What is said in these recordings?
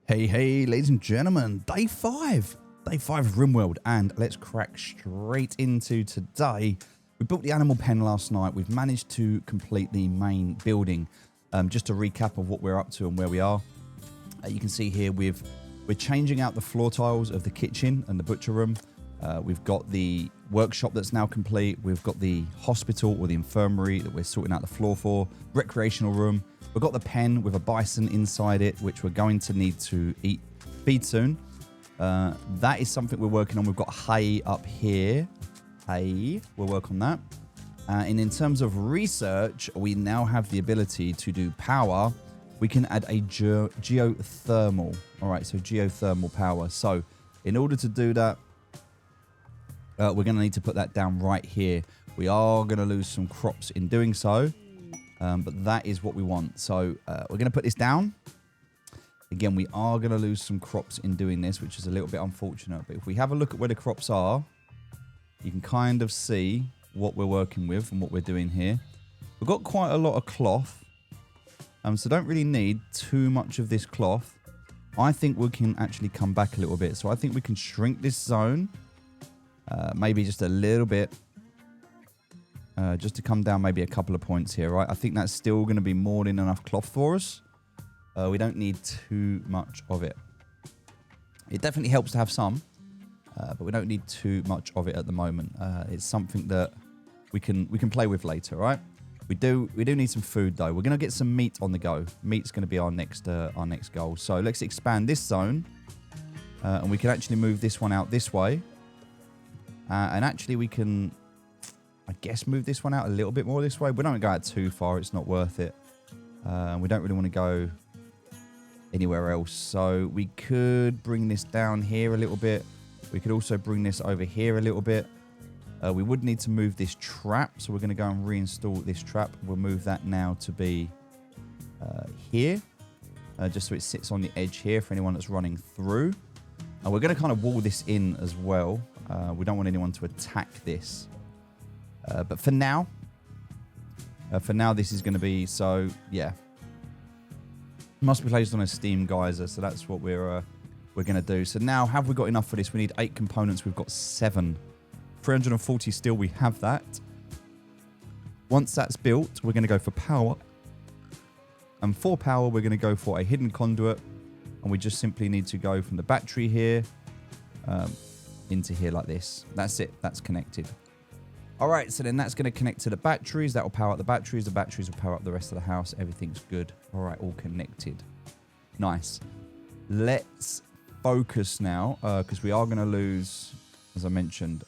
Hey, ladies and gentlemen, day five of Rimworld, and let's crack straight into today. We built the animal pen last night. We've managed to complete the main building. Just a recap of what we're up to and where we are. You can see here we're changing out the floor tiles of the kitchen and the butcher room. We've got the workshop that's now complete. We've got the hospital or the infirmary that we're sorting out the floor for. Recreational room. We've got the pen with a bison inside it, which we're going to need to feed soon. That is something we're working on. We've got hay up here. Hay, we'll work on that. And in terms of research, we now have the ability to do power. We can add a geothermal. All right, so geothermal power. So in order to do that, we're going to need to put that down right here. We are going to lose some crops in doing so. But that is what we want. So we're going to put this down. Again, we are going to lose some crops in doing this, which is a little bit unfortunate. But if we have a look at where the crops are, you can kind of see what we're working with and what we're doing here. We've got quite a lot of cloth. So don't really need too much of this cloth. I think we can actually come back a little bit. So I think we can shrink this zone. Maybe just a little bit. Just to come down maybe a couple of points here, right? I think that's still going to be more than enough cloth for us. We don't need too much of it. It definitely helps to have some, but we don't need too much of it at the moment. It's something that we can play with later, right? We do need some food though. We're going to get some meat on the go. Meat's going to be our next goal. So let's expand this zone, and we can actually move this one out this way, and actually we can, I guess, move this one out a little bit more this way. We don't go out too far. It's not worth it. We don't really want to go anywhere else. So we could bring this down here a little bit. We could also bring this over here a little bit. We would need to move this trap. So we're going to go and reinstall this trap. We'll move that now to be here. Just so it sits on the edge here for anyone that's running through. And we're going to kind of wall this in as well. We don't want anyone to attack this. But for now, this is going to be, so yeah, must be placed on a steam geyser. So that's what we're going to do. So now, have we got enough for this? We need 8 components. We've got 7. 340 steel. We have that. Once that's built, we're going to go for power. And for power, we're going to go for a hidden conduit. And we just simply need to go from the battery here into here like this. That's it. That's connected. All right, so then that's going to connect to the batteries. That will power up the batteries. The batteries will power up the rest of the house. Everything's good. All right, all connected. Nice. Let's focus now, because we are going to lose, as I mentioned,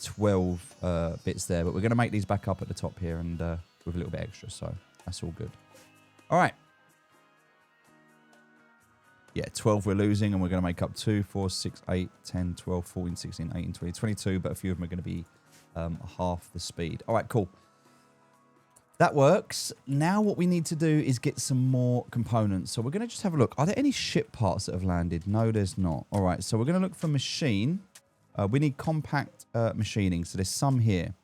12 bits there. But we're going to make these back up at the top here and with a little bit extra. So that's all good. All right. Yeah, 12 we're losing, and we're going to make up 2, 4, 6, 8, 10, 12, 14, 16, 18, 20, 22. But a few of them are going to be half the speed. All right, cool. That works. Now what we need to do is get some more components. So we're going to just have a look. Are there any ship parts that have landed? No, there's not. All right, so we're going to look for machine. We need compact machining. So there's some here.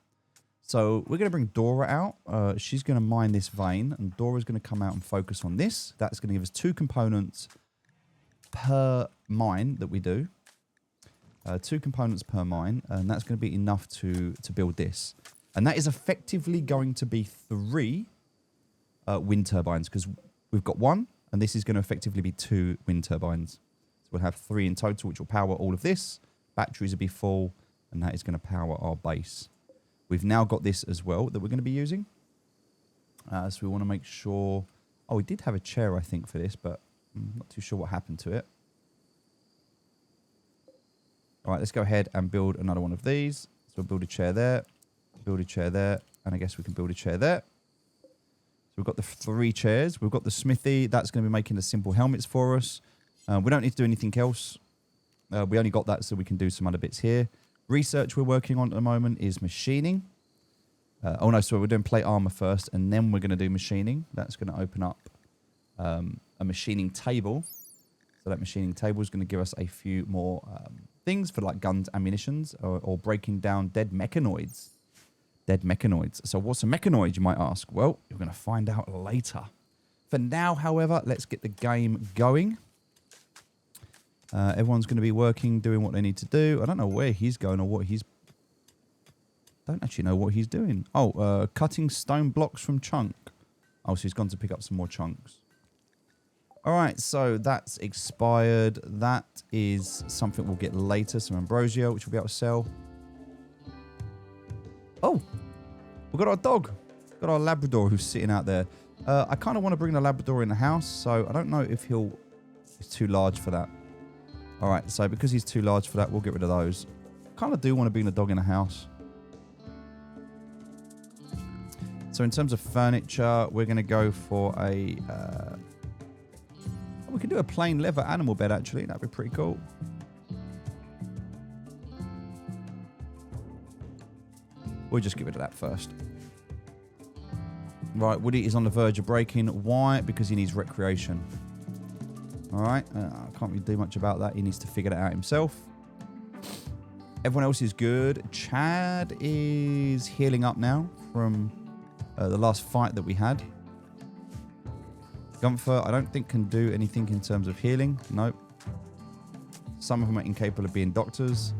So we're going to bring Dora out. She's going to mine this vein, and Dora's going to come out and focus on this. That's going to give us 2 components per mine that we do. 2 components per mine, and that's going to be enough to build this. And that is effectively going to be 3 wind turbines, because we've got 1, and this is going to effectively be 2 wind turbines. So we'll have 3 in total, which will power all of this. Batteries will be full, and that is going to power our base. We've now got this as well that we're going to be using. So we want to make sure... Oh, we did have a chair, I think, for this, but I'm not too sure what happened to it. All right, let's go ahead and build another one of these. So we'll build a chair there, build a chair there, and I guess we can build a chair there. So we've got the 3 chairs. We've got the smithy. That's going to be making the simple helmets for us. We don't need to do anything else. We only got that so we can do some other bits here. Research we're working on at the moment is machining. Oh, no, so we're doing plate armor first, and then we're going to do machining. That's going to open up a machining table. So that machining table is going to give us a few more... things for like guns, ammunitions, or breaking down dead mechanoids. Dead mechanoids. So what's a mechanoid, you might ask? Well, you're going to find out later. For now, however, let's get the game going. Everyone's going to be working, doing what they need to do. I don't know where he's going or what he's... don't actually know what he's doing. Oh, cutting stone blocks from chunk. Oh, so he's gone to pick up some more chunks. All right, so that's expired. That is something we'll get later. Some ambrosia, which we'll be able to sell. Oh, we've got our dog. We've got our Labrador who's sitting out there. I kind of want to bring the Labrador in the house, so I don't know if he's too large for that. All right, so because he's too large for that, we'll get rid of those. Kind of do want to bring the dog in the house. So in terms of furniture, we're going to go for a... we can do a plain leather animal bed, actually. That'd be pretty cool. We'll just get rid of that first. Right, Woody is on the verge of breaking. Why? Because he needs recreation. All right, I can't really do much about that. He needs to figure that out himself. Everyone else is good. Chad is healing up now from the last fight that we had. Gunther, I don't think can do anything in terms of healing. Nope. Some of them are incapable of being doctors.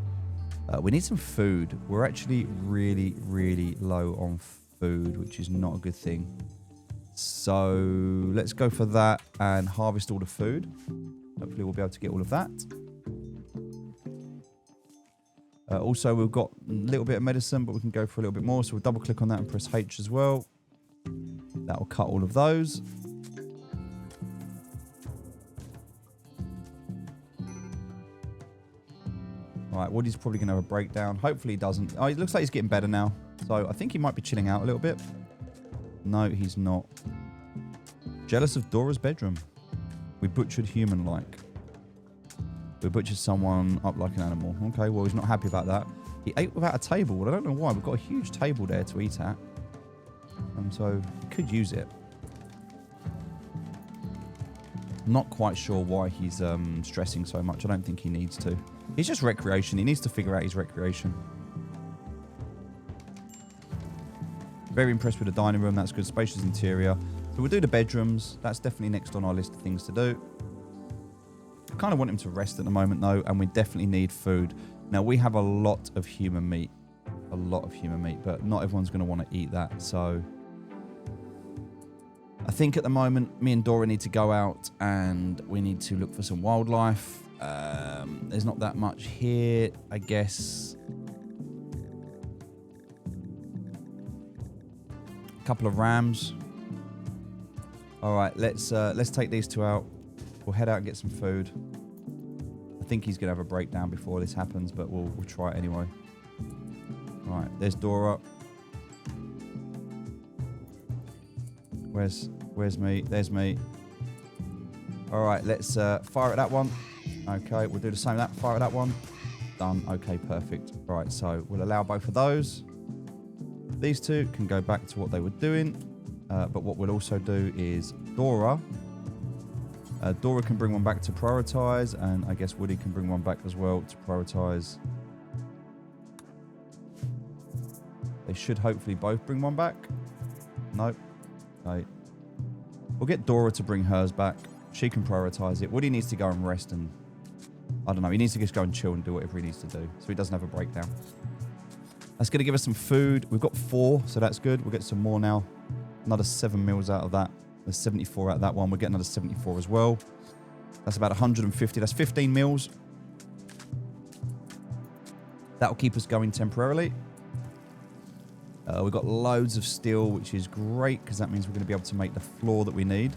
We need some food. We're actually really, really low on food, which is not a good thing. So let's go for that and harvest all the food. Hopefully we'll be able to get all of that. Also, we've got a little bit of medicine, but we can go for a little bit more. So we'll double click on that and press H as well. That will cut all of those. All right, Woody's probably going to have a breakdown. Hopefully he doesn't. Oh, it looks like he's getting better now. So I think he might be chilling out a little bit. No, he's not. Jealous of Dora's bedroom. We butchered human-like. We butchered someone up like an animal. Okay, well, he's not happy about that. He ate without a table. Well, I don't know why. We've got a huge table there to eat at. So he could use it. Not quite sure why he's stressing so much. I don't think he needs to. It's just recreation. He needs to figure out his recreation. Very impressed with the dining room. That's good. Spacious interior. So we'll do the bedrooms. That's definitely next on our list of things to do. I kind of want him to rest at the moment, though, and we definitely need food. Now, we have a lot of human meat. A lot of human meat, but not everyone's going to want to eat that. So I think at the moment, me and Dora need to go out and we need to look for some wildlife. There's not that much here, I guess. A couple of rams. All right, let's take these two out. We'll head out and get some food. I think he's gonna have a breakdown before this happens, but we'll try it anyway. All right, there's Dora. Where's me? There's me. All right, let's fire at that one. Okay, we'll do the same. Fire at that one. Done. Okay, perfect. All right, so we'll allow both of those. These two can go back to what they were doing. But what we'll also do is Dora. Dora can bring one back to prioritize, and I guess Woody can bring one back as well to prioritize. They should hopefully both bring one back. Nope. Okay. We'll get Dora to bring hers back. She can prioritize it. Woody needs to go and rest and... I don't know. He needs to just go and chill and do whatever he needs to do so he doesn't have a breakdown. That's going to give us some food. We've got 4, so that's good. We'll get some more now. Another 7 meals out of that. There's 74 out of that one. We'll get another 74 as well. That's about 150. That's 15 meals. That'll keep us going temporarily. We've got loads of steel, which is great because that means we're going to be able to make the floor that we need.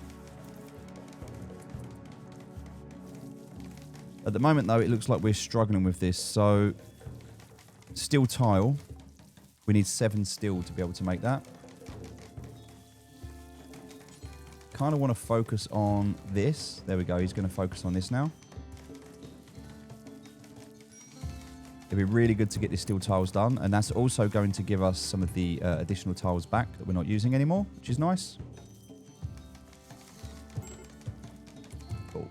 At the moment, though, it looks like we're struggling with this. So, steel tile. We need 7 steel to be able to make that. Kind of want to focus on this. There we go. He's going to focus on this now. It'd be really good to get these steel tiles done. And that's also going to give us some of the additional tiles back that we're not using anymore, which is nice. Cool.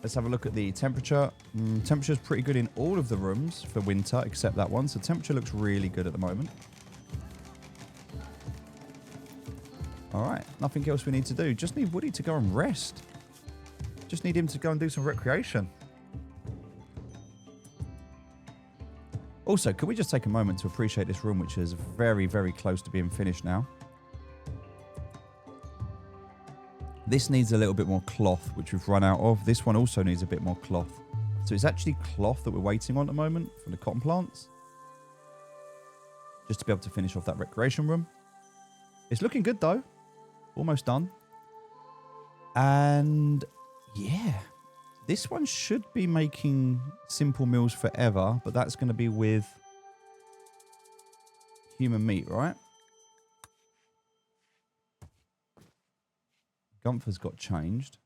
Let's have a look at the temperature. Temperature's pretty good in all of the rooms for winter, except that one. So temperature looks really good at the moment. All right. Nothing else we need to do. Just need Woody to go and rest. Just need him to go and do some recreation. Also, could we just take a moment to appreciate this room, which is very, very close to being finished now. This needs a little bit more cloth, which we've run out of. This one also needs a bit more cloth. So it's actually cloth that we're waiting on at the moment for the cotton plants. Just to be able to finish off that recreation room. It's looking good though. Almost done. And yeah, this one should be making simple meals forever, but that's going to be with human meat, right? Gunther's got changed.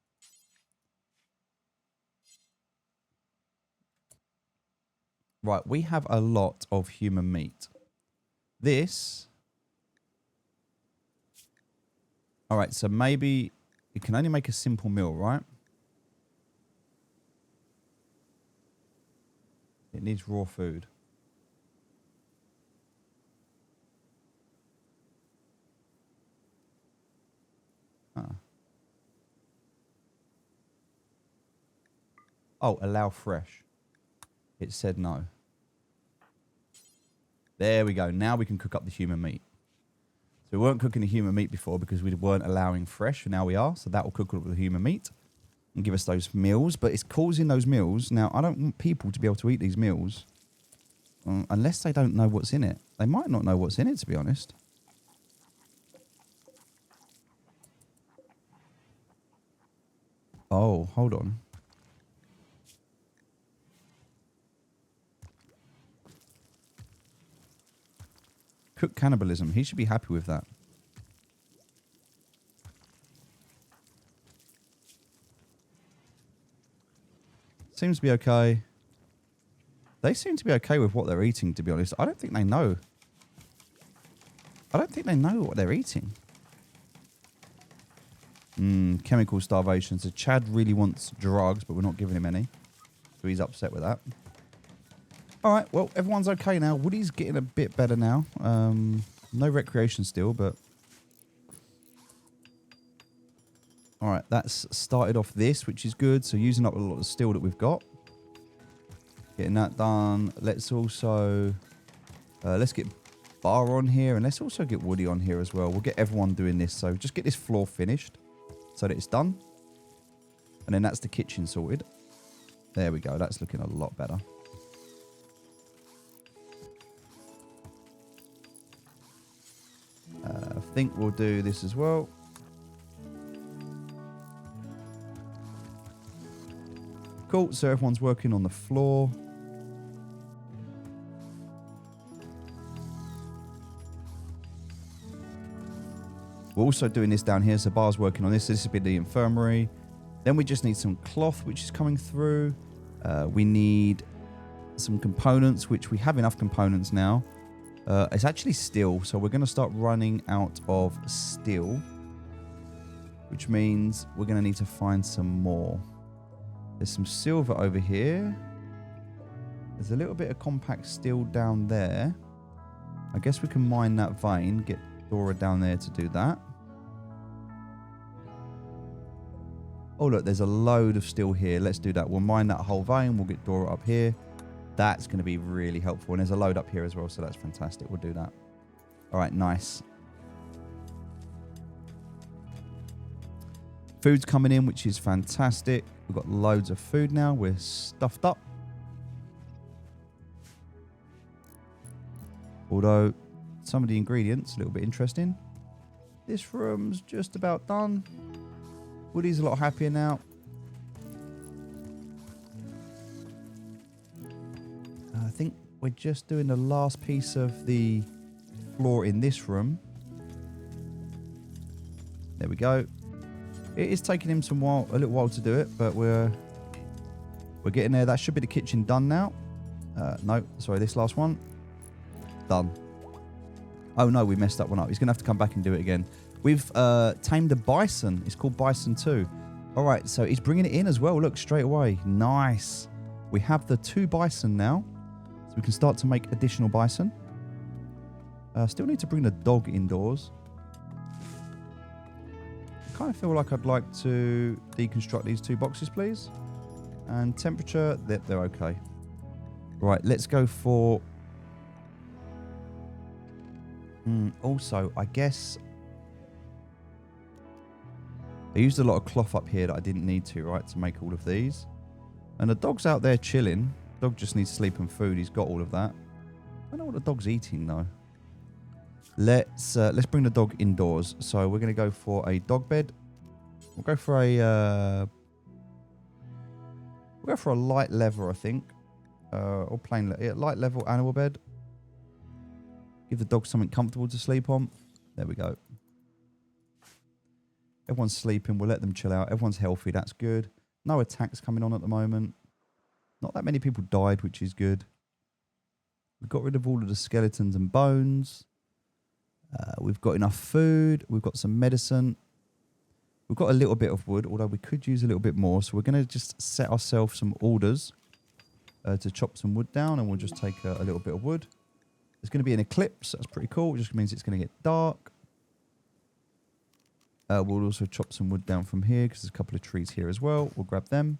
Right, we have a lot of human meat. This... Alright, so maybe it can only make a simple meal, right? It needs raw food. Huh. Oh, allow fresh. It said no. There we go. Now we can cook up the human meat. So we weren't cooking the human meat before because we weren't allowing fresh, and now we are. So that will cook up the human meat and give us those meals. But it's causing those meals. Now, I don't want people to be able to eat these meals unless they don't know what's in it. They might not know what's in it, to be honest. Oh, hold on. Cook cannibalism. He should be happy with that. Seems to be okay. They seem to be okay with what they're eating, to be honest. I don't think they know. I don't think they know what they're eating. Chemical starvation. So Chad really wants drugs, but we're not giving him any. So he's upset with that. Alright, well, everyone's okay now. Woody's getting a bit better now. No recreation still, but... Alright, that's started off this, which is good. So using up a lot of steel that we've got. Getting that done. Let's also... let's get Bar on here, and let's also get Woody on here as well. We'll get everyone doing this. So just get this floor finished so that it's done. And then that's the kitchen sorted. There we go. That's looking a lot better. I think we'll do this as well. Cool, so everyone's working on the floor. We're also doing this down here, so Bar's working on this. This will be the infirmary. Then we just need some cloth, which is coming through. We need some components, which we have enough components now. It's actually steel, so we're going to start running out of steel, which means we're going to need to find some more. There's some silver over here. There's a little bit of compact steel down there. I guess we can mine that vein, get Dora down there to do that. Oh, look, there's a load of steel here. Let's do that. We'll mine that whole vein. We'll get Dora up here. That's going to be really helpful. And there's a load up here as well, so that's fantastic. We'll do that. All right, nice. Food's coming in, which is fantastic. We've got loads of food now. We're stuffed up. Although some of the ingredients, a little bit interesting. This room's just about done. Woody's a lot happier now. I think we're just doing the last piece of the floor in this room. There we go. It is taking him a little while to do it, but we're getting there. That should be the kitchen done now. No, sorry, this last one. Done. Oh no, we messed that one up. He's going to have to come back and do it again. We've tamed a bison. It's called Bison 2. All right, so he's bringing it in as well. Look, straight away. Nice. We have the 2 bison now. So we can start to make additional bison. Still need to bring the dog indoors. I kind of feel like I'd like to deconstruct these 2 boxes, please. And temperature, they're okay. Right, let's go for Also, I guess I used a lot of cloth up here that I didn't need to, right, to make all of these. And the dog's out there chilling. Dog just needs sleep and food. He's got all of that. I don't know what the dog's eating though. Let's bring the dog indoors. So we're gonna go for a dog bed. We'll go for a light level, I think, or plain light level animal bed. Give the dog something comfortable to sleep on. There we go. Everyone's sleeping. We'll let them chill out. Everyone's healthy. That's good. No attacks coming on at the moment. Not that many people died, which is good. We got rid of all of the skeletons and bones. We've got enough food. We've got some medicine. We've got a little bit of wood, although we could use a little bit more. So we're going to just set ourselves some orders to chop some wood down, and we'll just take a little bit of wood. There's going to be an eclipse. That's pretty cool. It just means it's going to get dark. We'll also chop some wood down from here because there's a couple of trees here as well. We'll grab them.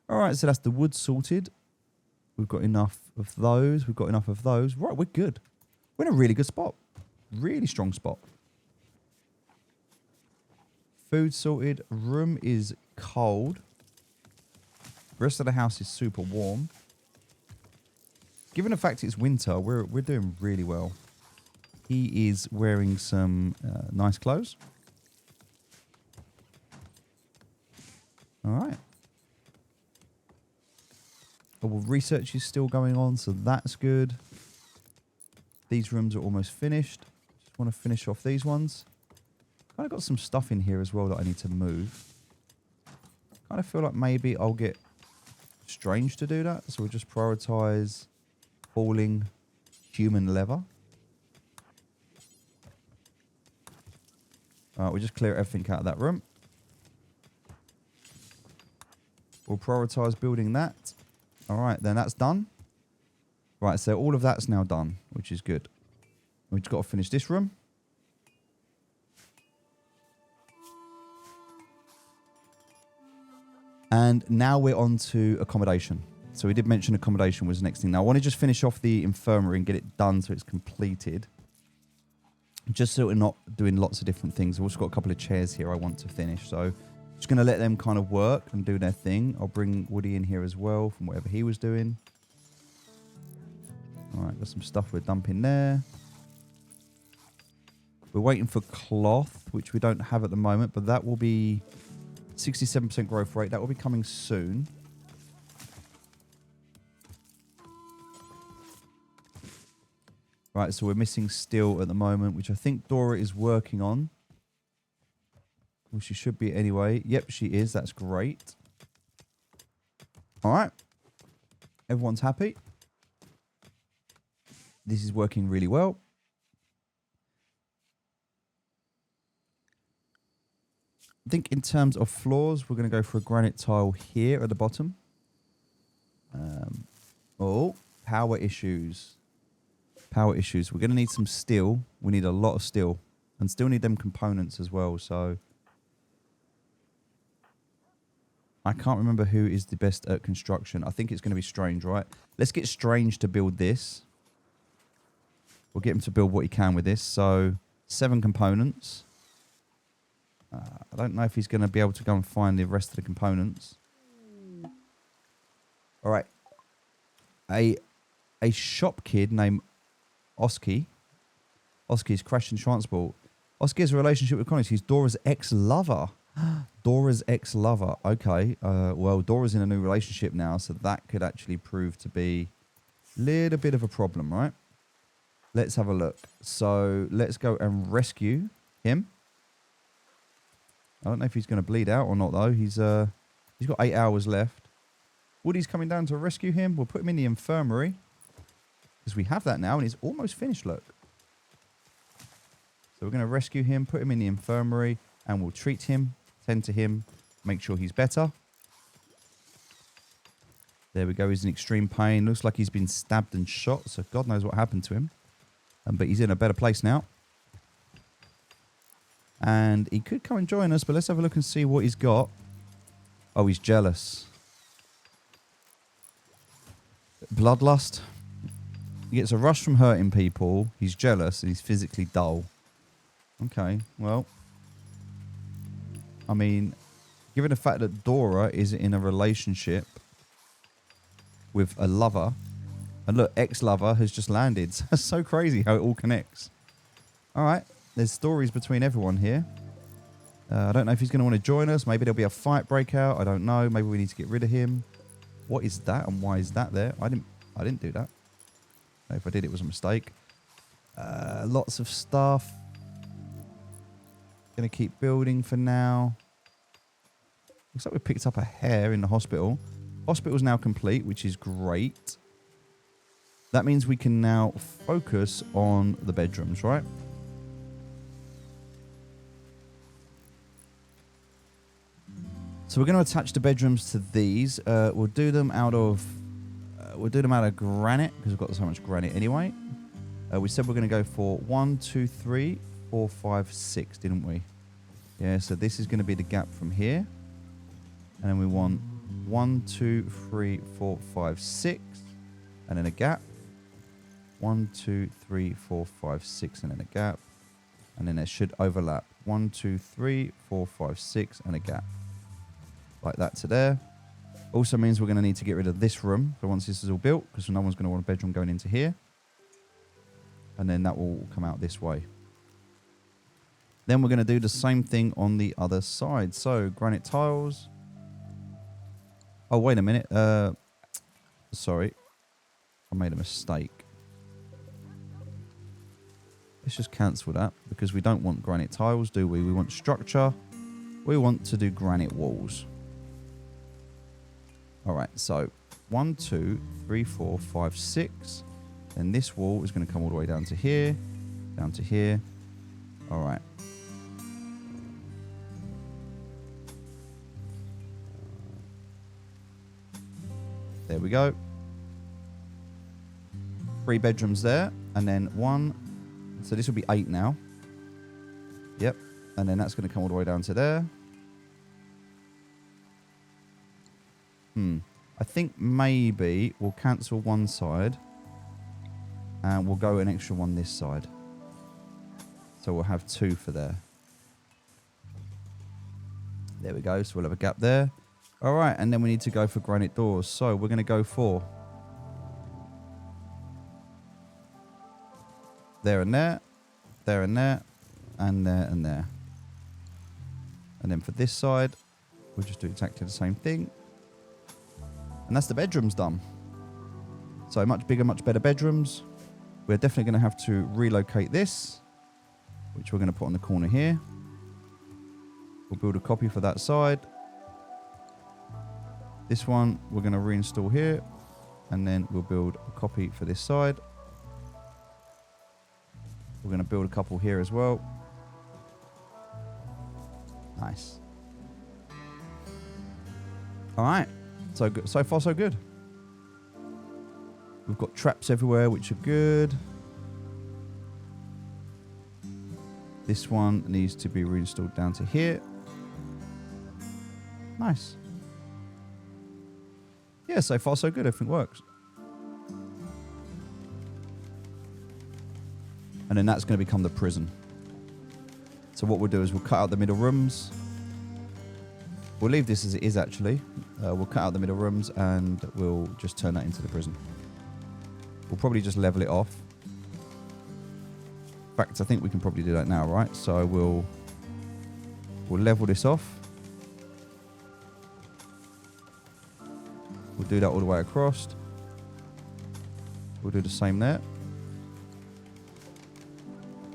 All right, so that's the wood sorted. We've got enough of those. We've got enough of those. Right, we're good. We're in a really good spot. Really strong spot. Food sorted. Room is cold. The rest of the house is super warm. Given the fact it's winter, we're doing really well. He is wearing some nice clothes. All right. Well, research is still going on, so that's good. These rooms are almost finished. Just want to finish off these ones. Kind of got some stuff in here as well that I need to move. Kind of feel like maybe I'll get Strange to do that, so we'll just prioritize falling human leather. Alright, we'll just clear everything out of that room. We'll prioritize building that. Alright, then that's done. Right, so all of that's now done, which is good. We've just got to finish this room. And now we're on to accommodation. So we did mention accommodation was the next thing. Now I want to just finish off the infirmary and get it done so it's completed. Just so we're not doing lots of different things. I've also got a couple of chairs here I want to finish. So just going to let them kind of work and do their thing. I'll bring Woody in here as well from whatever he was doing. All right, got some stuff we're dumping there. We're waiting for cloth, which we don't have at the moment, but that will be 67% growth rate. That will be coming soon. Right, so we're missing steel at the moment, which I think Dora is working on. Well, she should be anyway. Yep, she is. That's great. All right. Everyone's happy. This is working really well. I think in terms of floors, we're going to go for a granite tile here at the bottom. Oh, power issues. Power issues. We're going to need some steel. We need a lot of steel. And still need them components as well, so... I can't remember who is the best at construction. I think it's going to be Strange, right? Let's get Strange to build this. We'll get him to build what he can with this. So, 7 components. I don't know if he's going to be able to go and find the rest of the components. All right. A shop kid named Oski. Oski is crashing transport. Oski has a relationship with Connie. He's Dora's ex-lover. Dora's ex-lover. Okay. Well, Dora's in a new relationship now, so that could actually prove to be a little bit of a problem, right? Let's have a look. So let's go and rescue him. I don't know if he's going to bleed out or not, though. He's got 8 hours left. Woody's coming down to rescue him. We'll put him in the infirmary. Because we have that now, and he's almost finished, look. So we're going to rescue him, put him in the infirmary, and we'll treat him, tend to him, make sure he's better. There we go. He's in extreme pain. Looks like he's been stabbed and shot, so God knows what happened to him. But he's in a better place now. And he could come and join us, but let's have a look and see what he's got. Oh, he's jealous. Bloodlust. gets a rush from hurting people. He's jealous and he's physically dull. Okay, well. I mean, given the fact that Dora is in a relationship with a lover, and look, ex-lover has just landed. That's so crazy how it all connects. All right, there's stories between everyone here. I don't know if he's going to want to join us. Maybe there'll be a fight break out. I don't know. Maybe we need to get rid of him. What is that and why is that there? I didn't do that. If I did, it was a mistake. Lots of stuff. Gonna keep building for now. Looks like we picked up a hair in the hospital. Hospital's now complete, which is great. That means we can now focus on the bedrooms, right? So we're going to attach the bedrooms to these. We'll do them out of granite because we've got so much granite anyway. We said we're going to go for 1, 2, 3, 4, 5, 6, didn't we? Yeah, so this is going to be the gap from here. And then we want 1, 2, 3, 4, 5, 6. And then a gap. 1, 2, 3, 4, 5, 6, and then a gap. And then it should overlap. 1, 2, 3, 4, 5, 6, and a gap. Like that to there. Also means we're going to need to get rid of this room. So once this is all built, because no one's going to want a bedroom going into here. And then that will come out this way. Then we're going to do the same thing on the other side. So granite tiles. Oh, wait a minute. Sorry. I made a mistake. Let's just cancel that because we don't want granite tiles, do we? We want structure. We want to do granite walls. All right, so 1, 2, 3, 4, 5, 6. Then this wall is going to come all the way down to here. Down to here. All right. There we go. 3 bedrooms there. And then 1. So this will be 8 now. Yep. And then that's going to come all the way down to there. I think maybe we'll cancel one side. And we'll go an extra one this side. So we'll have 2 for there. There we go. So we'll have a gap there. All right. And then we need to go for granite doors. So we're going to go for there and there. There and there. And there and there. And then for this side, we'll just do exactly the same thing. And that's the bedrooms done. So much bigger, much better bedrooms. We're definitely going to have to relocate this, which we're going to put on the corner here. We'll build a copy for that side. This one we're going to reinstall here. And then we'll build a copy for this side. We're going to build a couple here as well. Nice. All right. So good. So far, so good. We've got traps everywhere, which are good. This one needs to be reinstalled down to here. Nice. Yeah, so far, so good. Everything works. And then that's going to become the prison. So what we'll do is we'll cut out the middle rooms. We'll leave this as it is, actually. We'll cut out the middle rooms and we'll just turn that into the prison. We'll probably just level it off. In fact, I think we can probably do that now, right? So we'll level this off. We'll do that all the way across. We'll do the same there.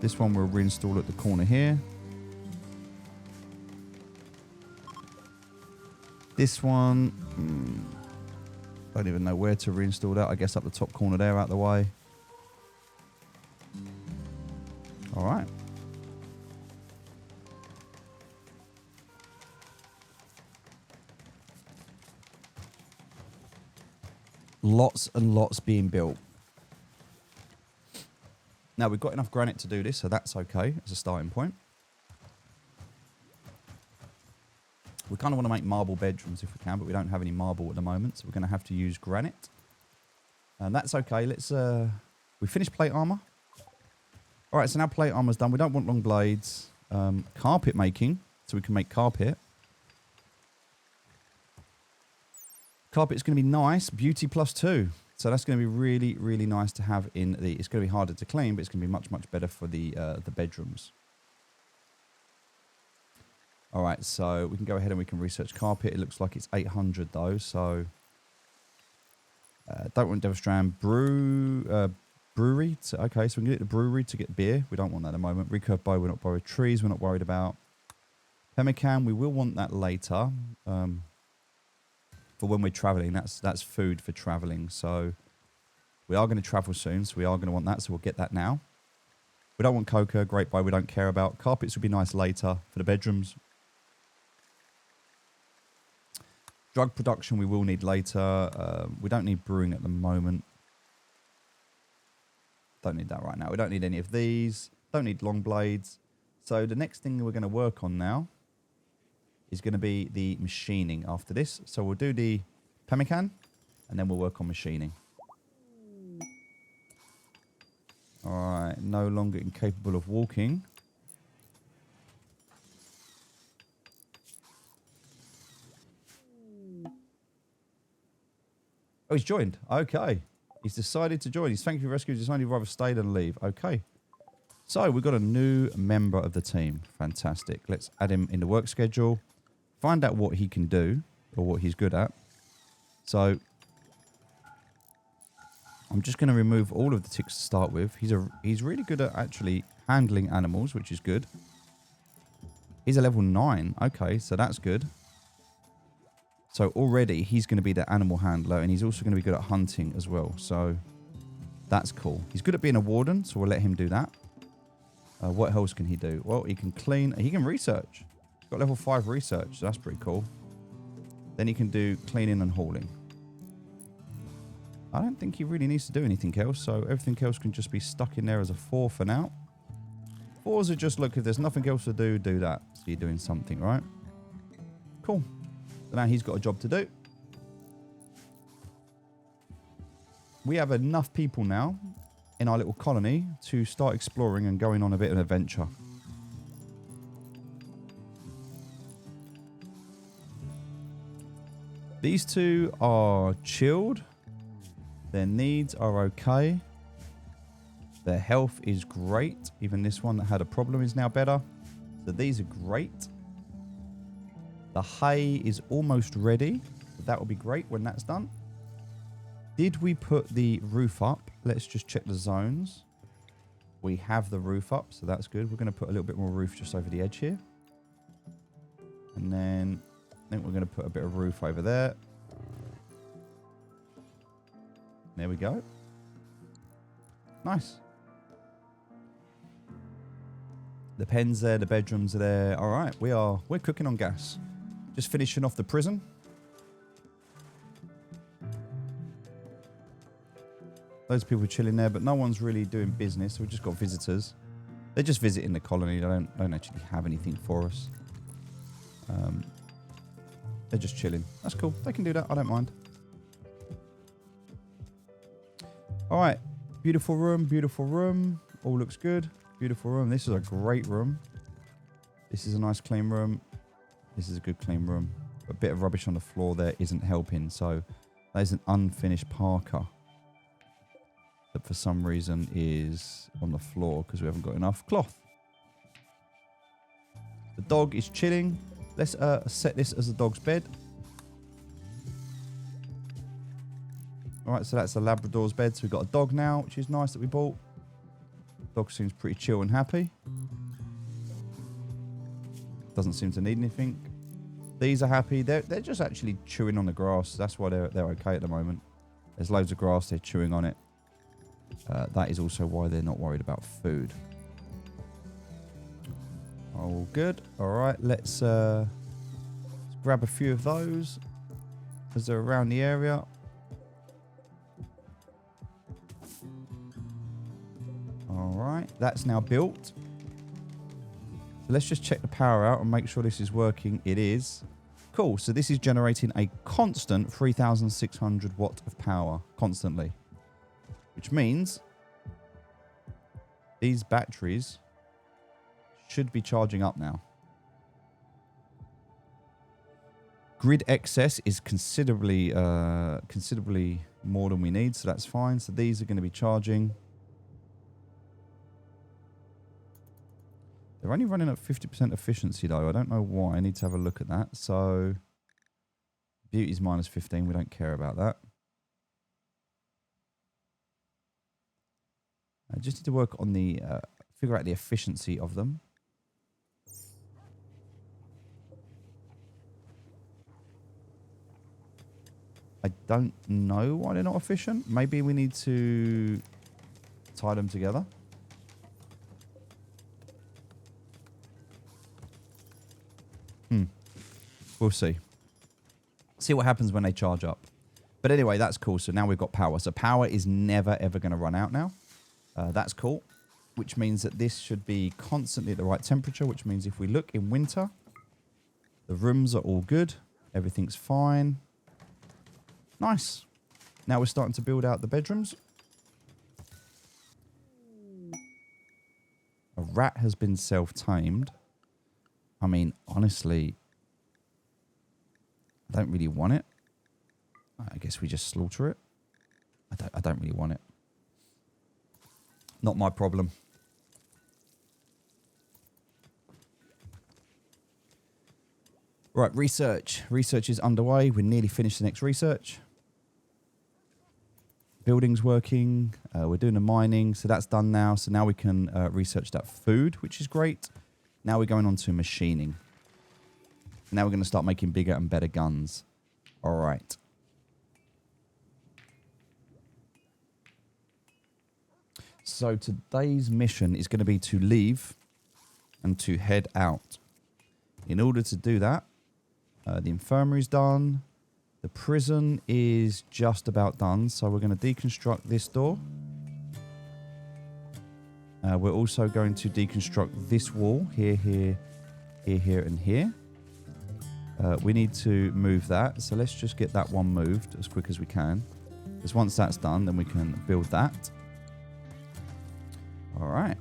This one we'll reinstall at the corner here. This one, don't even know where to reinstall that. I guess up the top corner there, out the way. All right. Lots and lots being built. Now, we've got enough granite to do this, so that's okay as a starting point. We kind of want to make marble bedrooms if we can, but we don't have any marble at the moment, so we're going to have to use granite. And that's okay. Let's We finished plate armor. All right, so now plate armor's done. We don't want long blades. Carpet making, so we can make carpet. Carpet's going to be nice. Beauty +2. So that's going to be really, really nice to have in the... It's going to be harder to clean, but it's going to be much, much better for the bedrooms. All right, so we can go ahead and we can research carpet. It looks like it's 800 though, so... don't want Devil Strand. Brewery. Okay, so we can get the brewery to get beer. We don't want that at the moment. Recurve bow, we're not worried. Trees, we're not worried about. Pemmican, we will want that later. For when we're traveling, that's food for traveling. So we are going to travel soon, so we are going to want that. So we'll get that now. We don't want cocoa, grape bow, we don't care about. Carpets would be nice later for the bedrooms. Drug production we will need later. We don't need brewing at the moment. Don't need that right now. We don't need any of these. Don't need long blades. So the next thing we're going to work on now is going to be the machining after this. So we'll do the pemmican and then we'll work on machining. All right, no longer incapable of walking. Oh, he's joined. Okay. He's decided to join. He's thanked for rescue. He's decided he'd rather stay than leave. Okay. So we've got a new member of the team. Fantastic. Let's add him in the work schedule. Find out what he can do or what he's good at. So I'm just going to remove all of the ticks to start with. He's really good at actually handling animals, which is good. He's a level 9. Okay, so that's good. So already he's going to be the animal handler and he's also going to be good at hunting as well. So that's cool. He's good at being a warden, so we'll let him do that. What else can he do? Well, he can clean. He can research. He's got level 5 research, so that's pretty cool. Then he can do cleaning and hauling. I don't think he really needs to do anything else, so everything else can just be stuck in there as a 4 for now. 4s are just, look, if there's nothing else to do, do that. So you're doing something, right? Cool. So now he's got a job to do. We have enough people now in our little colony to start exploring and going on a bit of an adventure. These two are chilled. Their needs are okay. Their health is great. Even this one that had a problem is now better. So these are great. The hay is almost ready. That will be great when that's done. Did we put the roof up? Let's just check the zones. We have the roof up, so that's good. We're going to put a little bit more roof just over the edge here. And then I think we're going to put a bit of roof over there. There we go. Nice. The pen's there, the bedrooms are there. All right, we're cooking on gas. Just finishing off the prison. Loads of people chilling there, but no one's really doing business. We've just got visitors. They're just visiting the colony. They don't actually have anything for us. They're just chilling. That's cool. They can do that. I don't mind. All right. Beautiful room. Beautiful room. All looks good. Beautiful room. This is a great room. This is a nice clean room. This is a good clean room. A bit of rubbish on the floor there isn't helping. So there's an unfinished Parker that for some reason is on the floor because we haven't got enough cloth. The dog is chilling. Let's set this as the dog's bed. All right, so that's the Labrador's bed. So we've got a dog now, which is nice that we bought. Dog seems pretty chill and happy. Doesn't seem to need anything. These are happy. They're just actually chewing on the grass. That's why they're okay at the moment. There's loads of grass. They're chewing on it. That is also why they're not worried about food. All good. All right, let's grab a few of those as they're around the area. All right, that's now built. So let's just check the power out and make sure this is working. It is. Cool. So this is generating a constant 3,600 watt of power constantly, which means These batteries should be charging up now. Grid excess is considerably more than we need, so that's fine. So these are going to be charging. They're only running at 50% efficiency though. I don't know why. I need to have a look at that. So beauty's minus 15. We don't care about that. I just need to work on the, figure out the efficiency of them. I don't know why they're not efficient. Maybe we need to tie them together. We'll see. See what happens when they charge up. But anyway, that's cool. So now we've got power. So power is never, ever going to run out now. That's cool. Which means that this should be constantly at the right temperature. Which means if we look in winter, the rooms are all good. Everything's fine. Nice. Now we're starting to build out the bedrooms. A rat has been self-tamed. I mean, honestly, I don't really want it. I guess we just slaughter it. I don't really want it. Not my problem. Right, research. Research is underway. We're nearly finished the next research. Building's working. We're doing the mining, so that's done now. So now we can research that food, which is great. Now we're going on to machining. Now we're going to start making bigger and better guns. All right. So today's mission is going to be to leave and to head out. In order to do that, the infirmary's done. The prison is just about done. So we're going to deconstruct this door. We're also going to deconstruct this wall. Here, here, here, here, and here. We need to move that. So let's just get that one moved as quick as we can. Because once that's done, then we can build that. All right.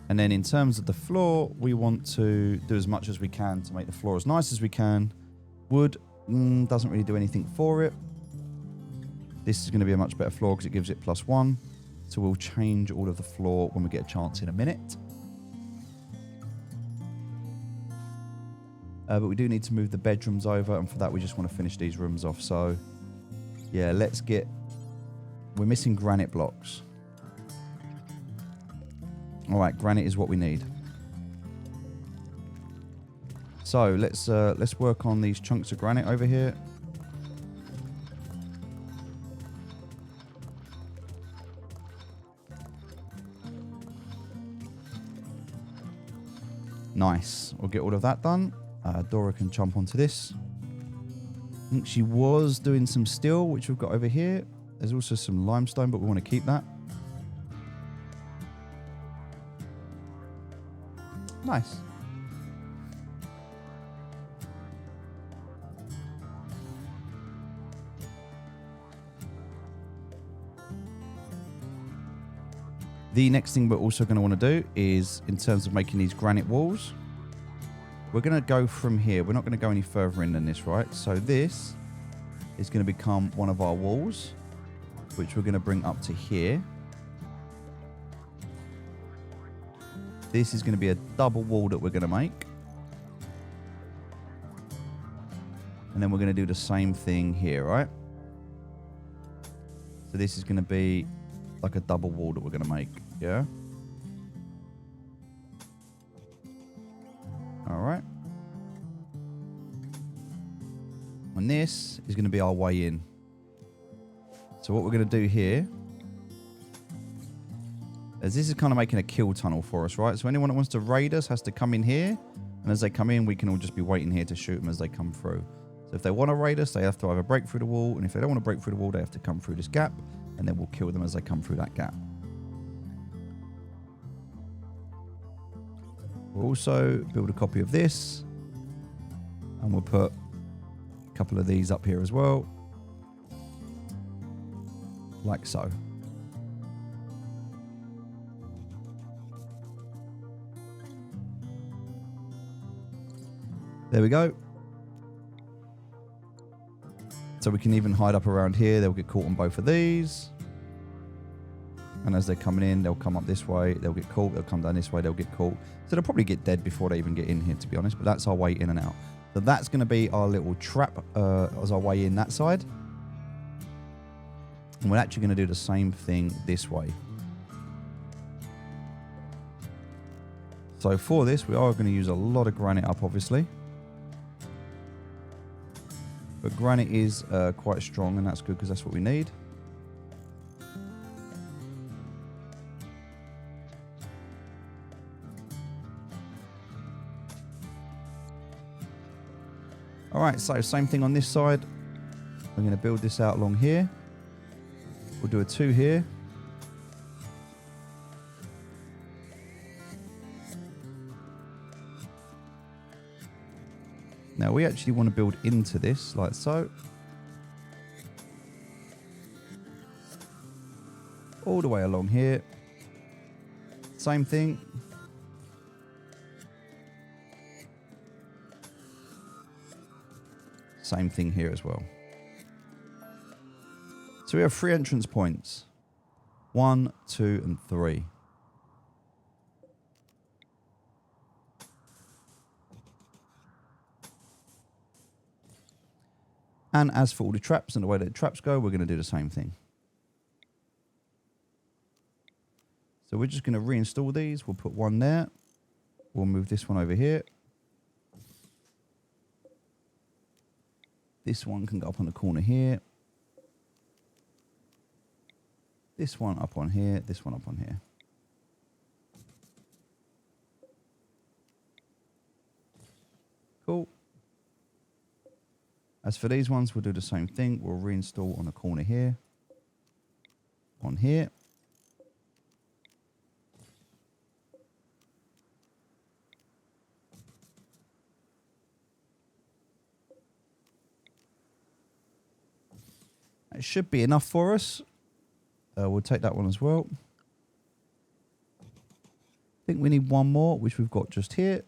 And then in terms of the floor, we want to do as much as we can to make the floor as nice as we can. Wood doesn't really do anything for it. This is going to be a much better floor because it gives it +1. So we'll change all of the floor when we get a chance in a minute. But we do need to move the bedrooms over, and for that we just want to finish these rooms off. So yeah, let's get... We're missing granite blocks. All right, granite is what we need. So let's work on these chunks of granite over here. Nice. We'll get all of that done. Dora can jump onto this. I think she was doing some steel, which we've got over here. There's also some limestone, but we want to keep that. Nice. The next thing we're also going to want to do is, in terms of making these granite walls, we're going to go from here. We're not going to go any further in than this, right? So this is going to become one of our walls, which we're going to bring up to here. This is going to be a double wall that we're going to make. And then we're going to do the same thing here, right? So this is going to be like a double wall that we're going to make, yeah? All right. And this is going to be our way in. So what we're going to do here is this is kind of making a kill tunnel for us, right? So anyone that wants to raid us has to come in here. And as they come in, we can all just be waiting here to shoot them as they come through. So if they want to raid us, they have to either break through the wall. And if they don't want to break through the wall, they have to come through this gap. And then we'll kill them as they come through that gap. We'll also build a copy of this. And we'll put a couple of these up here as well. like so. There we go. So we can even hide up around here. They'll get caught on both of these. And as they're coming in, they'll come up this way. They'll get caught. They'll come down this way. They'll get caught. So they'll probably get dead before they even get in here, to be honest. But that's our way in and out. So that's going to be our little trap as our way in that side. And we're actually going to do the same thing this way. So for this, we are going to use a lot of granite up, obviously. But granite is quite strong, and that's good because that's what we need. Alright, so same thing on this side. We're going to build this out along here. We'll do a 2 here. Now we actually want to build into this like so. All the way along here. Same thing. Same thing here as well. So we have 3 entrance points. 1, 2, and 3. And as for all the traps and the way that the traps go, we're going to do the same thing. So we're just going to reinstall these. We'll put 1 there. We'll move this one over here. This one can go up on the corner here. This one up on here. This one up on here. Cool. As for these ones, we'll do the same thing. We'll reinstall on the corner here. On here. It should be enough for us. We'll take that one as well. I think we need 1 more, which we've got just here.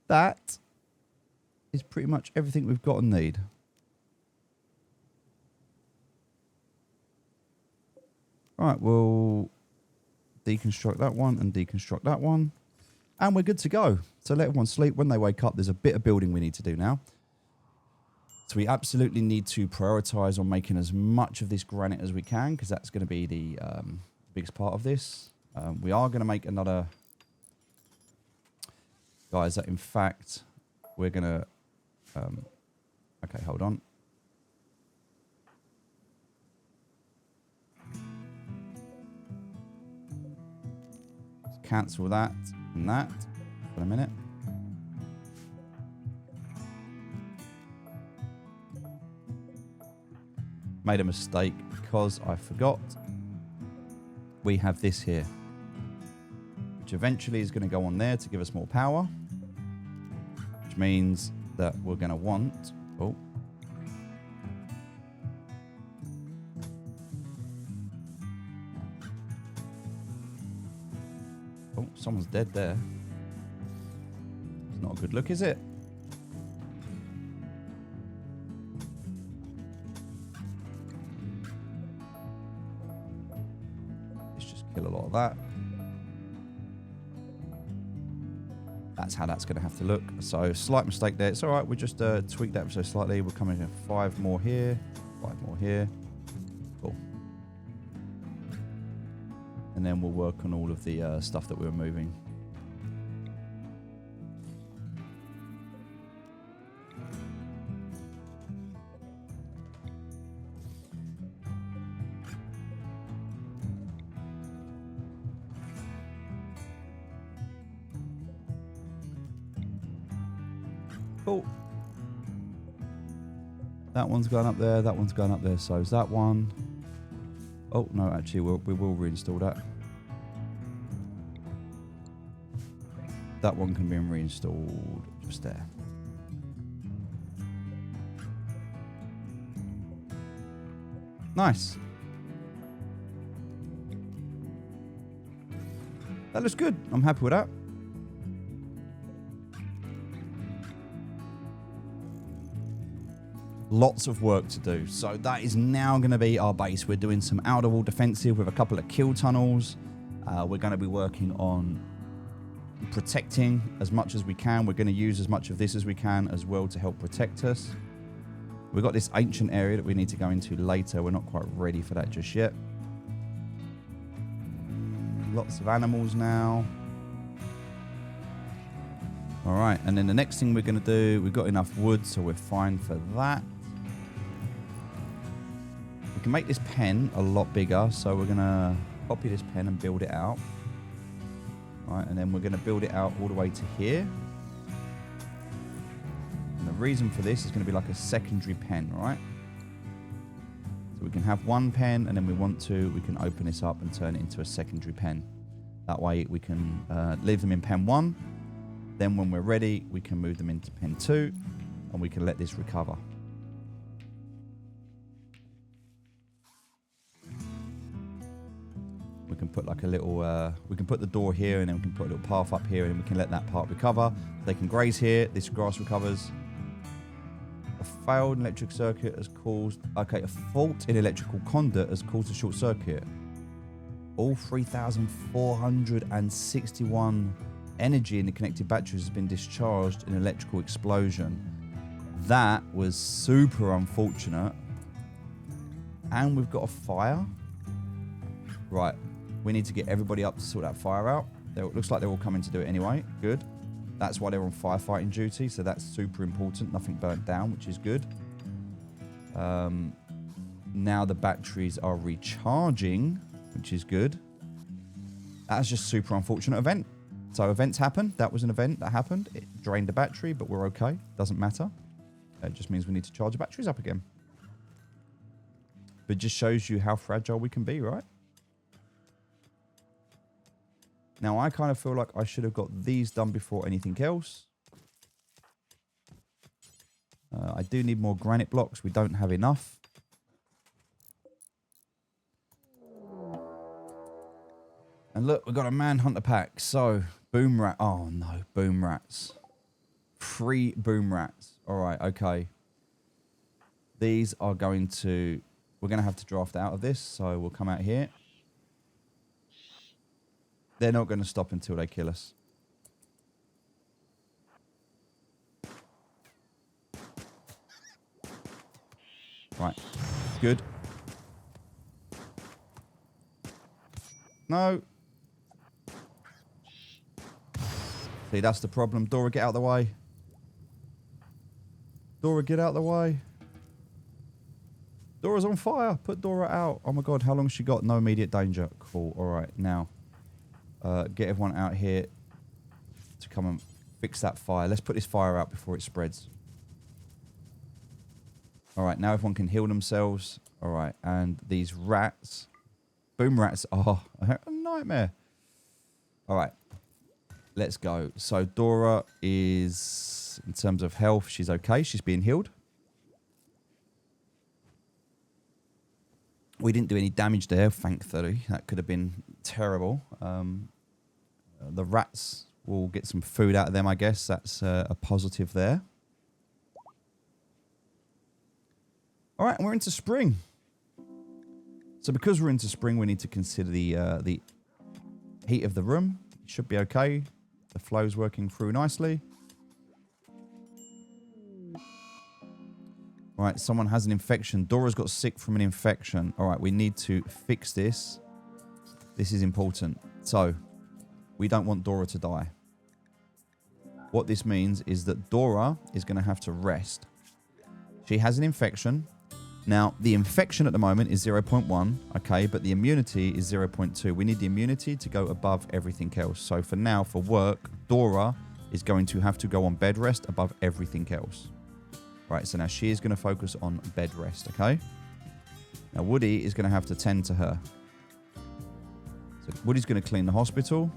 That is pretty much everything we've got and need. Right, we'll deconstruct that one and deconstruct that one. And we're good to go. So let everyone sleep. When they wake up, there's a bit of building we need to do now. So we absolutely need to prioritize on making as much of this granite as we can, because that's going to be the biggest part of this. We are going to make another... Guys, that in fact, we're going to... okay, hold on. Let's cancel that and that for a minute. Made a mistake because I forgot. We have this here, which eventually is going to go on there to give us more power. Which means that we're going to want... Oh. Oh, someone's dead there. It's not a good look, is it? Let's just kill a lot of that. That's how that's going to have to look. So slight mistake there. It's all right. We'll just tweak that so slightly. We're coming in 5 more here, 5 more here. Cool. And then we'll work on all of the stuff that we were moving. Cool. That one's going up there. That one's going up there. So is that one. Oh, no, actually, we will reinstall that. That one can be reinstalled just there. Nice. That looks good. I'm happy with that. Lots of work to do. So that is now going to be our base. We're doing some outer wall defensive with a couple of kill tunnels. We're going to be working on protecting as much as we can. We're going to use as much of this as we can as well to help protect us. We've got this ancient area that we need to go into later. We're not quite ready for that just yet. Lots of animals now. All right, and then the next thing we're going to do, we've got enough wood, so we're fine for that. We can make this pen a lot bigger, so we're going to copy this pen and build it out. All right, and then we're going to build it out all the way to here. And the reason for this is going to be like a secondary pen, right? So we can have one pen, and then we can open this up and turn it into a secondary pen. That way we can leave them in pen 1. Then when we're ready, we can move them into pen 2, and we can let this recover. We can put like a little, we can put the door here, and then we can put a little path up here, and we can let that part recover. They can graze here. This grass recovers. A failed electric circuit has caused... Okay, a fault in electrical conduit has caused a short circuit. All 3,461 energy in the connected batteries has been discharged in an electrical explosion. That was super unfortunate. And we've got a fire. Right, we need to get everybody up to sort that fire out. It looks like they're all coming to do it anyway. Good. That's why they're on firefighting duty, so that's super important. Nothing burnt down, which is good. Now the batteries are recharging, which is good. That's just super unfortunate event. So events happen. That was an event that happened. It drained the battery, but we're okay. Doesn't matter. It just means we need to charge the batteries up again. But it just shows you how fragile we can be, right? Now, I kind of feel like I should have got these done before anything else. I do need more granite blocks. We don't have enough. And look, we've got a manhunter pack. So, boom rat. Oh, no. Boom rats. 3 boom rats. All right, okay. These are going to... We're going to have to draft out of this. So, we'll come out here. They're not going to stop until they kill us. Right. Good. No. See, that's the problem. Dora, get out of the way. Dora, get out of the way. Dora's on fire. Put Dora out. Oh my god, how long has she got? No immediate danger. Cool. All right, now. Get everyone out here to come and fix that fire. Let's put this fire out before it spreads. All right, now everyone can heal themselves. All right, and these rats, boom rats, are a nightmare. All right, let's go. So Dora is, in terms of health, she's okay. She's being healed. We didn't do any damage there, thankfully. That could have been terrible. The rats will get some food out of them, I guess. That's a positive there. All right, and we're into spring. So because we're into spring, we need to consider the heat of the room. It should be okay. The flow's working through nicely. All right, someone has an infection. Dora's got sick from an infection. All right, we need to fix this. This is important. So, we don't want Dora to die. What this means is that Dora is going to have to rest. She has an infection. Now, the infection at the moment is 0.1, okay, but the immunity is 0.2. We need the immunity to go above everything else. So, for now, for work, Dora is going to have to go on bed rest above everything else. Right, so now she is going to focus on bed rest, okay? Now, Woody is going to have to tend to her. So, Woody's going to clean the hospital.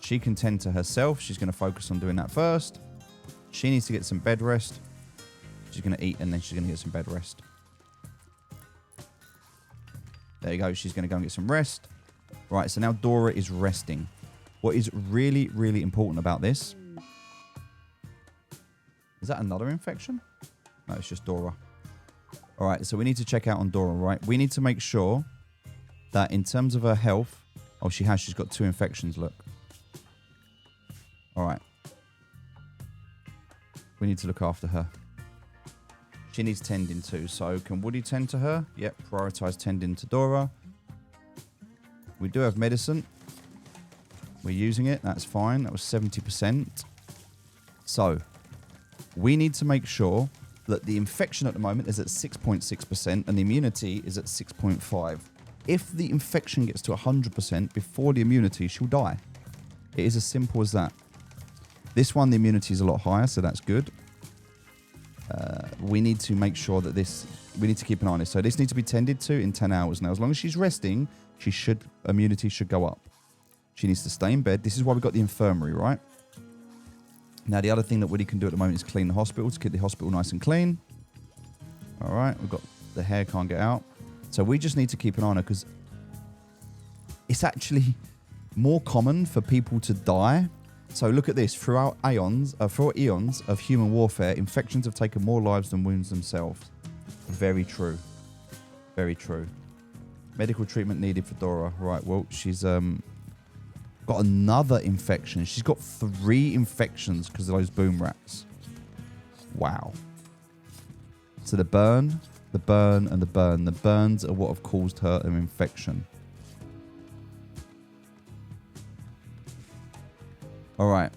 She can tend to herself. She's going to focus on doing that first. She needs to get some bed rest. She's going to eat and then she's going to get some bed rest. There you go. She's going to go and get some rest. Right, so now Dora is resting. What is really, really important about this... Is that another infection? No, it's just Dora. All right, so we need to check out on Dora, right? We need to make sure that in terms of her health... Oh, she has. She's got 2 infections, look. All right. We need to look after her. She needs tending to. So can Woody tend to her? Yep, prioritize tending to Dora. We do have medicine. We're using it. That's fine. That was 70%. So we need to make sure that the infection at the moment is at 6.6% and the immunity is at 6.5%. If the infection gets to 100% before the immunity, she'll die. It is as simple as that. This one, the immunity is a lot higher, so that's good. We need to make sure that this... We need to keep an eye on this. So this needs to be tended to in 10 hours. Now, as long as she's resting, immunity should go up. She needs to stay in bed. This is why we've got the infirmary, right? Now, the other thing that Woody can do at the moment is clean the hospital to keep the hospital nice and clean. All right, we've got... The hair can't get out. So we just need to keep an eye on her because it's actually more common for people to die. So look at this. Throughout eons of human warfare, infections have taken more lives than wounds themselves. Very true. Very true. Medical treatment needed for Dora. Right, well, she's got another infection. She's got 3 infections because of those boom rats. Wow. So the burn, and the burn. The burns are what have caused her an infection. All right.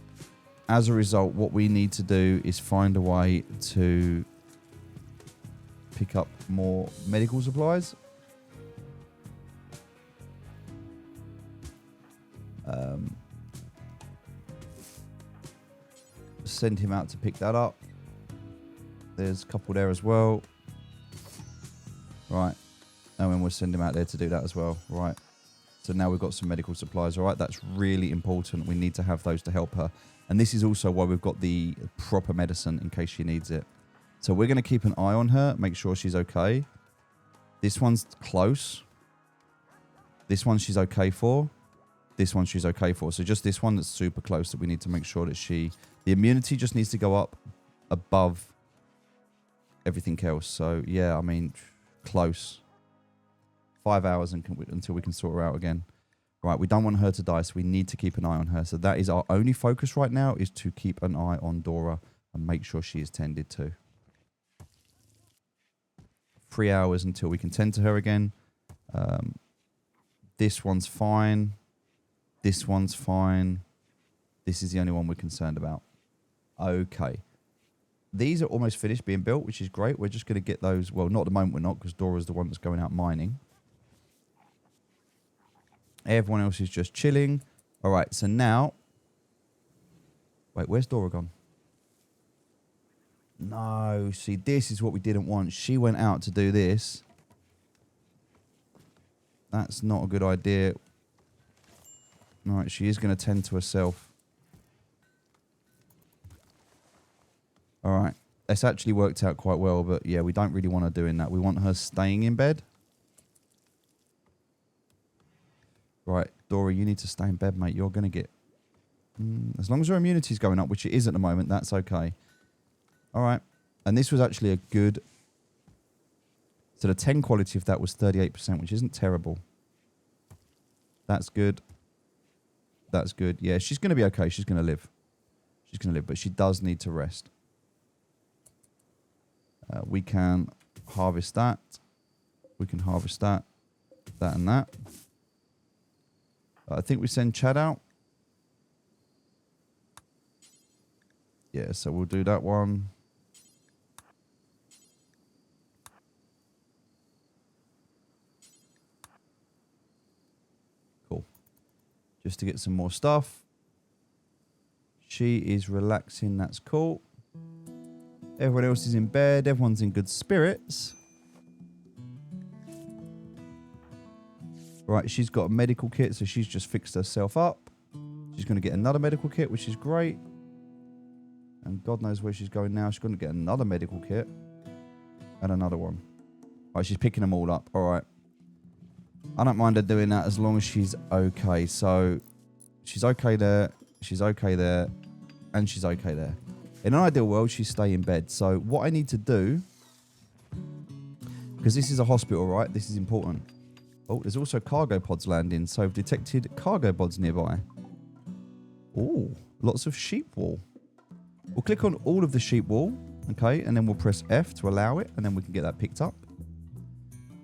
As a result, what we need to do is find a way to pick up more medical supplies. Send him out to pick that up. There's a couple there as well. Right. And then we'll send him out there to do that as well. Right. So now we've got some medical supplies. All right. That's really important. We need to have those to help her. And this is also why we've got the proper medicine in case she needs it. So we're going to keep an eye on her, make sure she's okay. This one's close. This one she's okay for. This one she's okay for. So just this one that's super close that we need to make sure that the immunity just needs to go up above everything else. So yeah, I mean, close. 5 hours until we can sort her out again. Right, we don't want her to die, so we need to keep an eye on her. So that is our only focus right now, is to keep an eye on Dora and make sure she is tended to. 3 hours until we can tend to her again. This one's fine. This one's fine. This is the only one we're concerned about. Okay. These are almost finished being built, which is great. We're just going to get those. Well, not at the moment we're not, because Dora's the one that's going out mining. Everyone else is just chilling. All right, so now... Wait, where's Dora gone? No, see, this is what we didn't want. She went out to do this. That's not a good idea. All right, she is going to tend to herself. All right. It's actually worked out quite well, but yeah, we don't really want her doing that. We want her staying in bed. Right, Dora, you need to stay in bed, mate. You're going to get... as long as her immunity's going up, which it is at the moment, that's okay. All right. And this was actually a good... So the 10 quality of that was 38%, which isn't terrible. That's good. That's good. Yeah, she's going to be okay. She's going to live. She's going to live, but she does need to rest. We can harvest that. We can harvest that. That and that. I think we send Chad out. Yeah, so we'll do that one. Cool. Just to get some more stuff. She is relaxing. That's cool. Everyone else is in bed. Everyone's in good spirits. Right, she's got a medical kit, so she's just fixed herself up. She's going to get another medical kit, which is great. And God knows where she's going now. She's going to get another medical kit. And another one. Right, she's picking them all up. All right. I don't mind her doing that as long as she's okay. So she's okay there. She's okay there. And she's okay there. In an ideal world, she'd stay in bed. So what I need to do, because this is a hospital, right? This is important. Oh, there's also cargo pods landing. So I've detected cargo pods nearby. Oh, lots of sheep wool. We'll click on all of the sheep wool. Okay, and then we'll press F to allow it. And then we can get that picked up.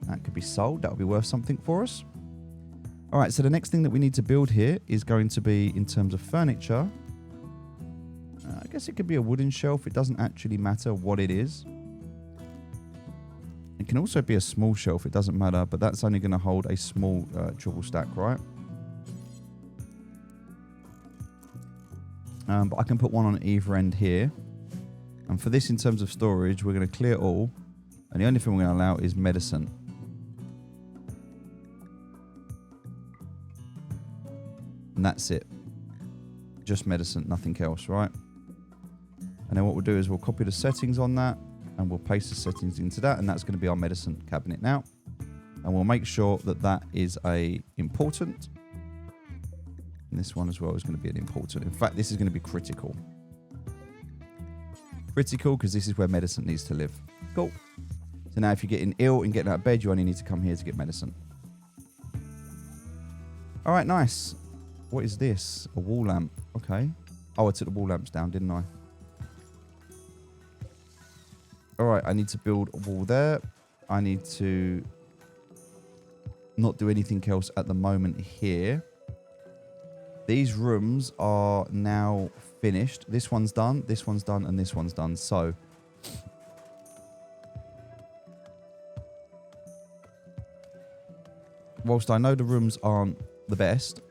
That could be sold. That would be worth something for us. All right, so the next thing that we need to build here is going to be in terms of furniture. I guess it could be a wooden shelf. It doesn't actually matter what it is. It can also be a small shelf. It doesn't matter, but that's only going to hold a small triple stack, right? But I can put one on either end here. And for this, in terms of storage, we're going to clear all. And the only thing we're going to allow is medicine. And that's it. Just medicine, nothing else, right? And then what we'll do is we'll copy the settings on that and we'll paste the settings into that. And that's going to be our medicine cabinet now. And we'll make sure that that is a important. And this one as well is going to be an important. In fact, this is going to be critical. Critical because this is where medicine needs to live. Cool. So now if you're getting ill and getting out of bed, you only need to come here to get medicine. All right, nice. What is this? A wall lamp. Okay. Oh, I took the wall lamps down, didn't I? All right, I need to build a wall there. I need to not do anything else at the moment here. These rooms are now finished. This one's done, and this one's done. So whilst I know the rooms aren't the best,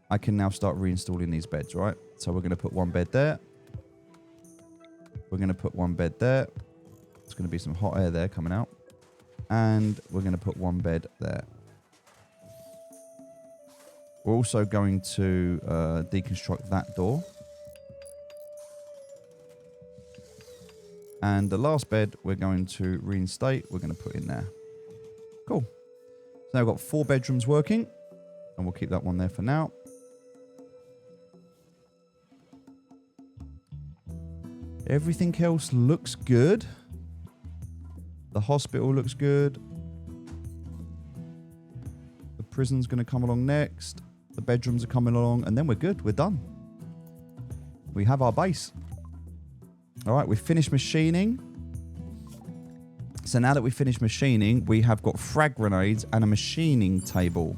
I can now start reinstalling these beds, right? So we're going to put one bed there. We're going to put one bed there. There's going to be some hot air there coming out. And we're going to put one bed there. We're also going to deconstruct that door. And the last bed we're going to reinstate. We're going to put in there. Cool. So now we've got 4 bedrooms working. And we'll keep that one there for now. Everything else looks good. The hospital looks good. The prison's going to come along next. The bedrooms are coming along. And then we're good. We're done. We have our base. All right, we've finished machining. So now that we've finished machining, we have got frag grenades and a machining table.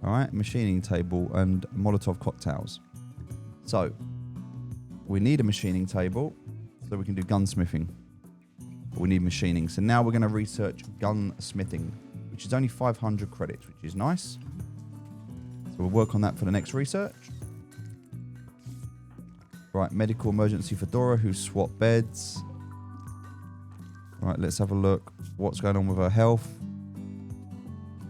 All right, machining table and Molotov cocktails. So we need a machining table so we can do gunsmithing. But we need machining. So now we're going to research gunsmithing, which is only 500 credits, which is nice. So we'll work on that for the next research. Right, medical emergency Fedora who swapped beds. Right, let's have a look. What's going on with her health?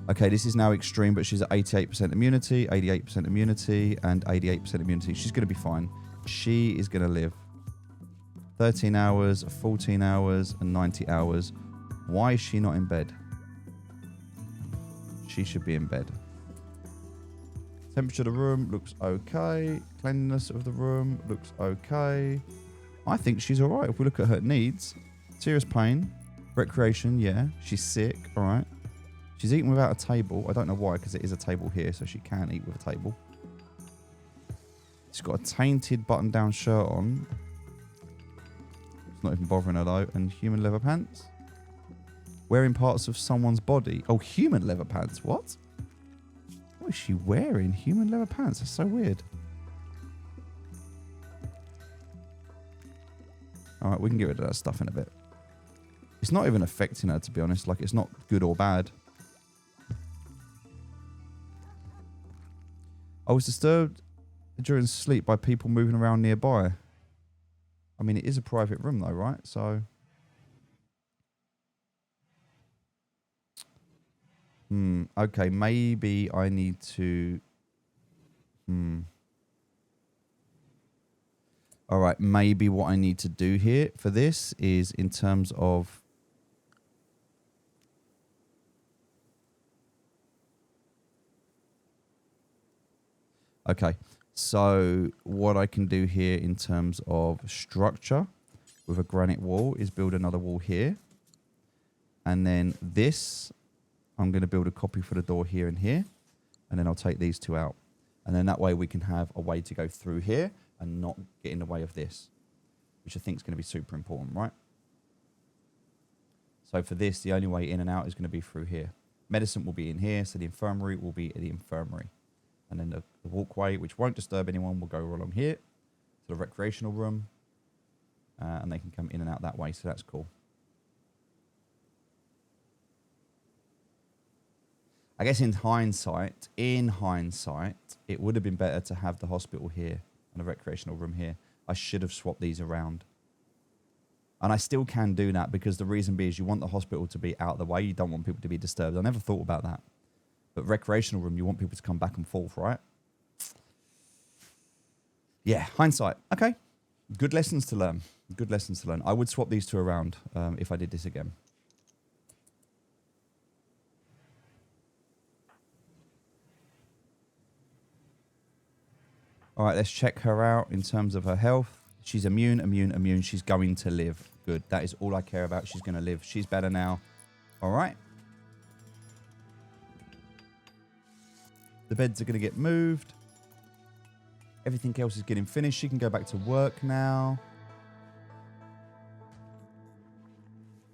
Okay, this is now extreme, but she's at 88% immunity, 88% immunity, and 88% immunity. She's going to be fine. She is going to live. 13 hours, 14 hours, and 90 hours. Why is she not in bed? She should be in bed. Temperature of the room looks okay. Cleanliness of the room looks okay. I think she's all right if we look at her needs. Serious pain. Recreation, yeah. She's sick, all right. She's eating without a table. I don't know why, because it is a table here, so she can eat with a table. She's got a tainted button-down shirt on. It's not even bothering her, though. And human leather pants. Wearing parts of someone's body. Oh, human leather pants. What? What is she wearing? Human leather pants. That's so weird. All right, we can get rid of that stuff in a bit. It's not even affecting her, to be honest. Like, it's not good or bad. I was disturbed during sleep by people moving around nearby. I mean, it is a private room, though, right? So... okay, maybe I need to... All right, maybe what I need to do here for this is in terms of... Okay, so what I can do here in terms of structure with a granite wall is build another wall here. And then this, I'm going to build a copy for the door here and here. And then I'll take these two out. And then that way we can have a way to go through here and not get in the way of this, which I think is going to be super important, right? So for this, the only way in and out is going to be through here. Medicine will be in here, so the infirmary will be at the infirmary. And then the walkway, which won't disturb anyone, will go along here to the recreational room. And they can come in and out that way, so that's cool. I guess in hindsight, it would have been better to have the hospital here and the recreational room here. I should have swapped these around. And I still can do that because the reason being is you want the hospital to be out of the way. You don't want people to be disturbed. I never thought about that. But recreational room, you want people to come back and forth, right? Yeah, hindsight. Okay. Good lessons to learn. Good lessons to learn. I would swap these two around if I did this again. All right, let's check her out in terms of her health. She's immune, immune, immune. She's going to live. Good. That is all I care about. She's going to live. She's better now. All right. The beds are going to get moved. Everything else is getting finished. She can go back to work now.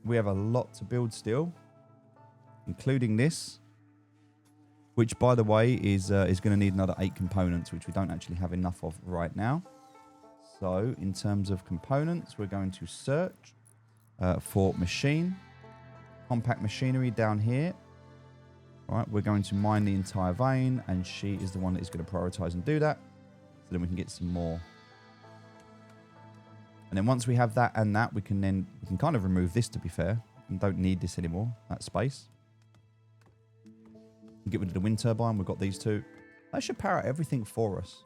We have a lot to build still, including this, which, by the way, is going to need another 8 components, which we don't actually have enough of right now. So in terms of components, we're going to search for machine, compact machinery down here. All right, we're going to mine the entire vein, and she is the one that is going to prioritize and do that. So then we can get some more. And then once we have that and that, we can kind of remove this, to be fair. And don't need this anymore, that space. Get rid of the wind turbine. We've got these two. That should power everything for us.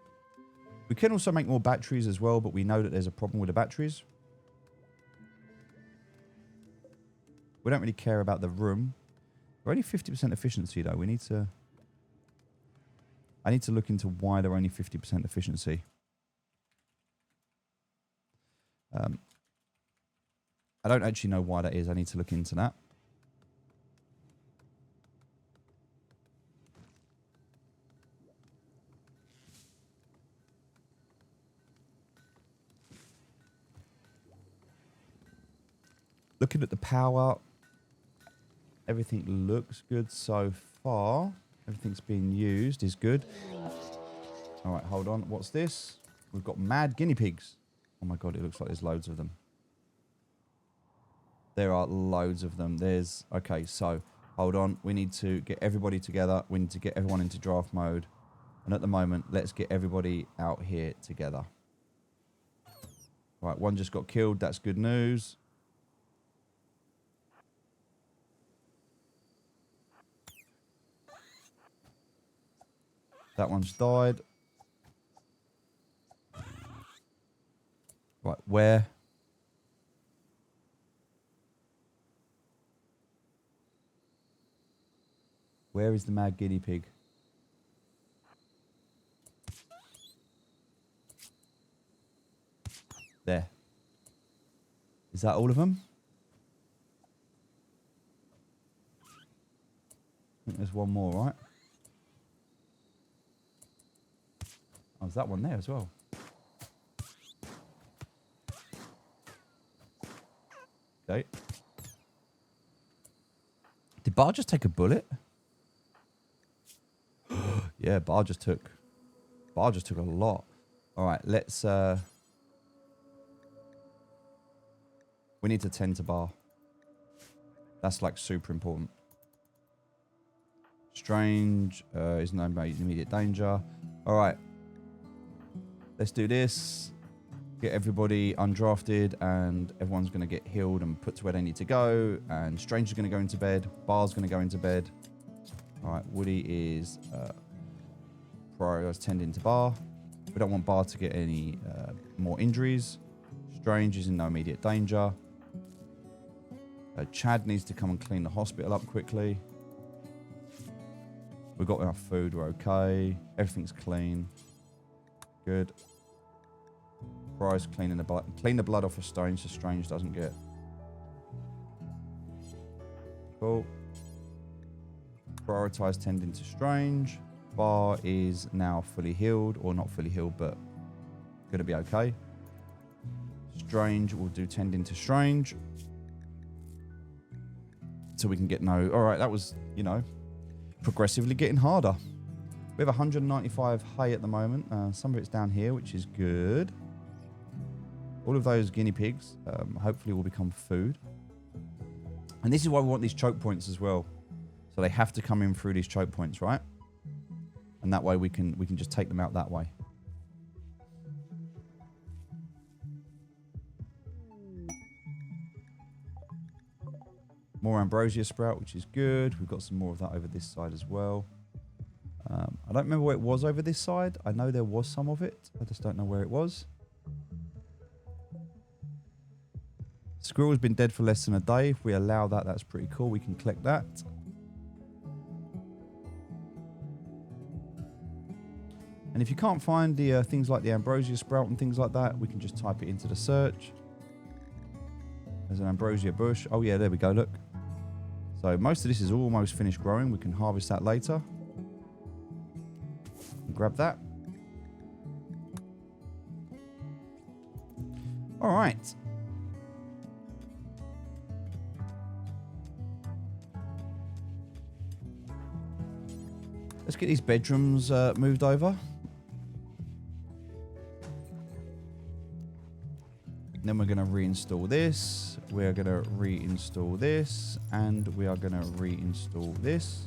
We can also make more batteries as well, but we know that there's a problem with the batteries. We don't really care about the room. We're only 50% efficiency, though. We need to... I need to look into why they're only 50% efficiency. I don't actually know why that is. I need to look into that. Looking at the power, everything looks good so far. Everything's being used is good. All right, hold on. What's this? We've got mad guinea pigs. Oh my God, it looks like there's loads of them. There are loads of them. There's... Okay, so hold on. We need to get everybody together. We need to get everyone into draft mode. And at the moment, let's get everybody out here together. All right, one just got killed. That's good news. That one's died. Right, where? Where is the mad guinea pig? There. Is that all of them? I think there's one more, right? Oh, there's that one there as well. Okay. Did Bar just take a bullet? Yeah, Bar just took a lot. All right, let's... we need to tend to Bar. That's like super important. Strange is no immediate danger. All right. Let's do this. Get everybody undrafted, and everyone's going to get healed and put to where they need to go. And Strange is going to go into bed. Bar's going to go into bed. All right, Woody is prioritize tending to Bar. We don't want Bar to get any more injuries. Strange is in no immediate danger. Chad needs to come and clean the hospital up quickly. We've got enough food. We're okay. Everything's clean. Good. Price cleaning the blood. Clean the blood off of Strange so Strange doesn't get. Cool. Prioritize tending to Strange. Bar is now fully healed, or not fully healed, but going to be okay. Strange will do tending to Strange. So we can get no... Alright, that was, you know, progressively getting harder. We have 195 hay at the moment. Some of it's down here, which is good. All of those guinea pigs hopefully will become food. And this is why we want these choke points as well. So they have to come in through these choke points, right? And that way we can just take them out that way. More ambrosia sprout, which is good. We've got some more of that over this side as well. I don't remember where it was over this side. I know there was some of it. I just don't know where it was. Squirrel's been dead for less than a day. If we allow that, that's pretty cool. We can collect that. And if you can't find the things like the ambrosia sprout and things like that, we can just type it into the search. There's an ambrosia bush. Oh yeah, there we go, look. So most of this is almost finished growing. We can harvest that later. Grab that. All right. Let's get these bedrooms moved over. Then we're going to reinstall this. We're going to reinstall this. And we are going to reinstall this.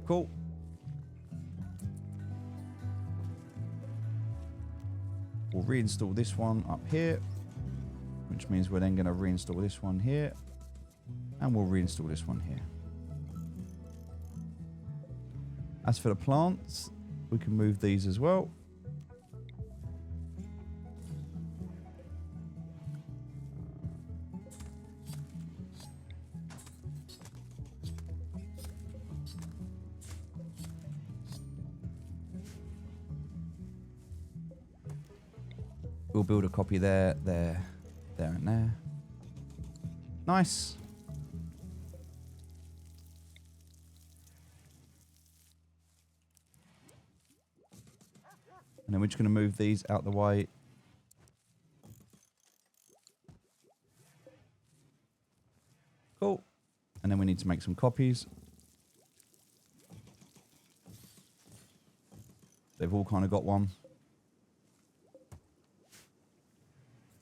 Cool. We'll reinstall this one up here, which means we're then going to reinstall this one here. And we'll reinstall this one here. As for the plants, we can move these as well. We'll build a copy there, there, there, and there. Nice. And then we're just going to move these out the way. Cool. And then we need to make some copies. They've all kind of got one.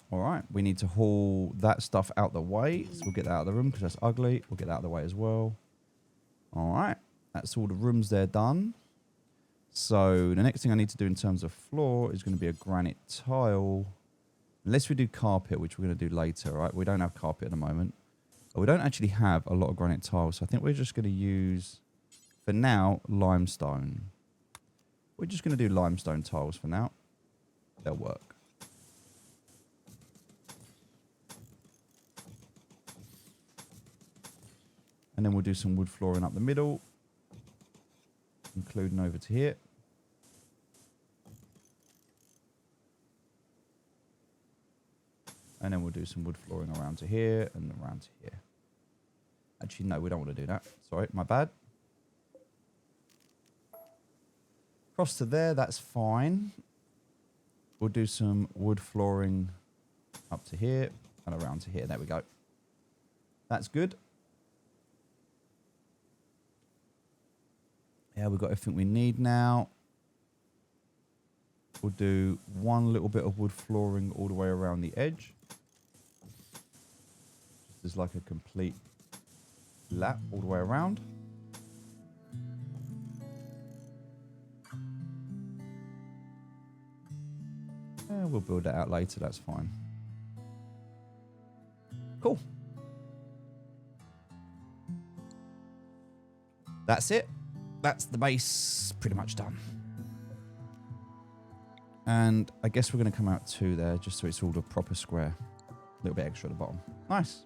All right. We need to haul that stuff out the way. So we'll get that out of the room because that's ugly. We'll get that out of the way as well. All right. That's all the rooms there done. So the next thing I need to do in terms of floor is going to be a granite tile. Unless we do carpet, which we're going to do later, right? We don't have carpet at the moment. But we don't actually have a lot of granite tiles. So I think we're just going to use, for now, limestone. We're just going to do limestone tiles for now. They'll work. And then we'll do some wood flooring up the middle, including over to here. And then we'll do some wood flooring around to here and around to here. Actually, no, we don't want to do that. Sorry, my bad. Across to there, that's fine. We'll do some wood flooring up to here and around to here. There we go. That's good. Yeah, we've got everything we need now. We'll do one little bit of wood flooring all the way around the edge. Just as like a complete lap all the way around. Yeah, we'll build that out later, that's fine. Cool. That's it. That's the base pretty much done. And I guess we're going to come out 2 there just so it's all a proper square. A little bit extra at the bottom. Nice.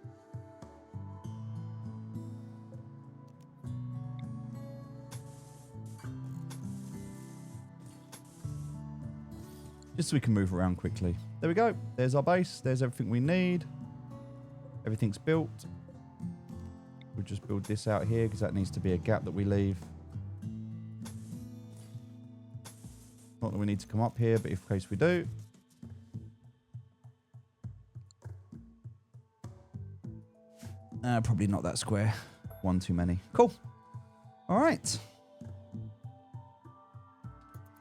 Just so we can move around quickly. There we go. There's our base. There's everything we need. Everything's built. We'll just build this out here because that needs to be a gap that we leave. Not that we need to come up here, but in case we do. Probably not that square. One too many. Cool. All right.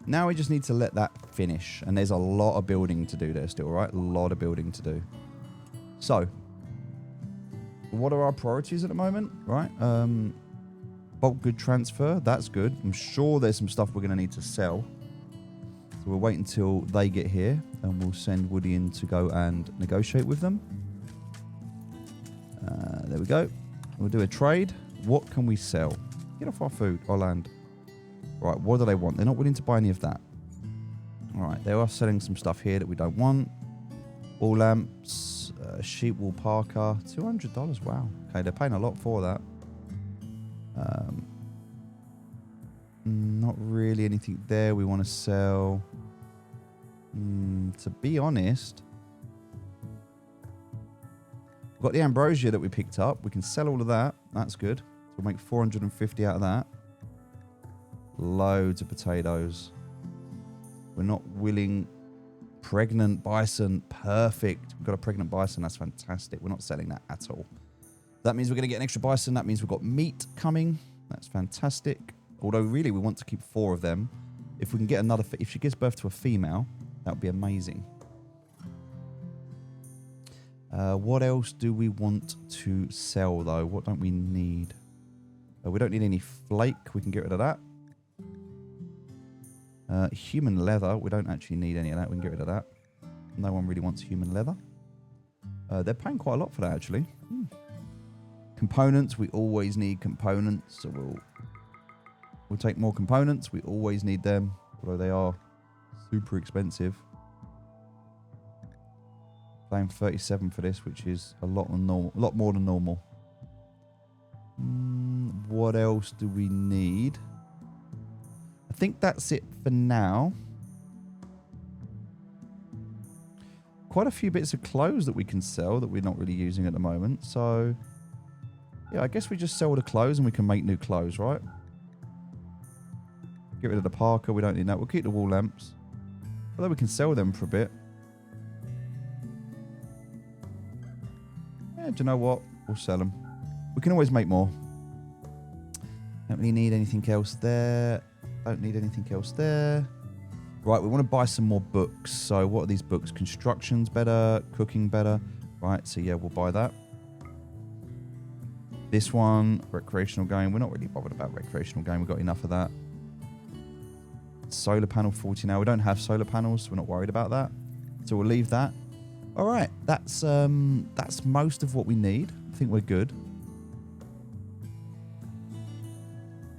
Now we just need to let that finish. And there's a lot of building to do there still, right? A lot of building to do. So, what are our priorities at the moment, right? Bulk good transfer. That's good. I'm sure there's some stuff we're going to need to sell. So we'll wait until they get here and we'll send Woody in to go and negotiate with them. There we go. We'll do a trade. What can we sell? Get off our food, our land. Right, what do they want? They're not willing to buy any of that. All right, they are selling some stuff here that we don't want. Wall lamps, sheep wool parka, $200. Wow. Okay, they're paying a lot for that. Not really anything there we want to sell. To be honest, we've got the ambrosia that we picked up. We can sell all of that. That's good. So we'll make 450 out of that. Loads of potatoes. We're not willing. Pregnant bison. Perfect. We've got a pregnant bison. That's fantastic. We're not selling that at all. That means we're going to get an extra bison. That means we've got meat coming. That's fantastic. Although really we want to keep 4 of them. If we can get another, if she gives birth to a female, that would be amazing. What else do we want to sell though? What don't we need? We don't need any flake. We can get rid of that. Human leather. We don't actually need any of that. We can get rid of that. No one really wants human leather. They're paying quite a lot for that actually. Components. We always need components. So we'll take more components. We always need them. Although they are super expensive. Paying 37 for this, which is a lot more than normal. What else do we need? I think that's it for now. Quite a few bits of clothes that we can sell that we're not really using at the moment. So, yeah, I guess we just sell the clothes and we can make new clothes, right? Get rid of the parka. We don't need that. We'll keep the wall lamps. Although we can sell them for a bit. Yeah, do you know what? We'll sell them. We can always make more. Don't really need anything else there. Don't need anything else there. Right, we want to buy some more books. So what are these books? Construction's better, cooking better. Right, so yeah, we'll buy that. This one, recreational game. We're not really bothered about recreational game. We've got enough of that. Solar panel 40 now. We don't have solar panels, so we're not worried about that. So we'll leave that. All right, that's most of what we need. I think we're good.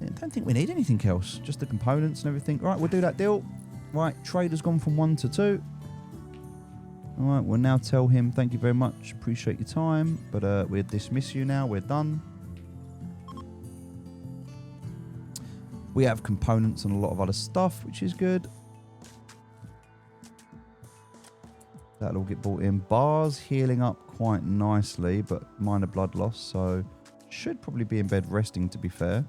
I don't think we need anything else. Just the components and everything. All right, we'll do that deal. Right, trade has gone from 1 to 2. All right, we'll now tell him thank you very much. Appreciate your time, but we'll dismiss you now. We're done. We have components and a lot of other stuff, which is good. That'll all get bought in. Bars healing up quite nicely, but minor blood loss, so should probably be in bed resting, to be fair.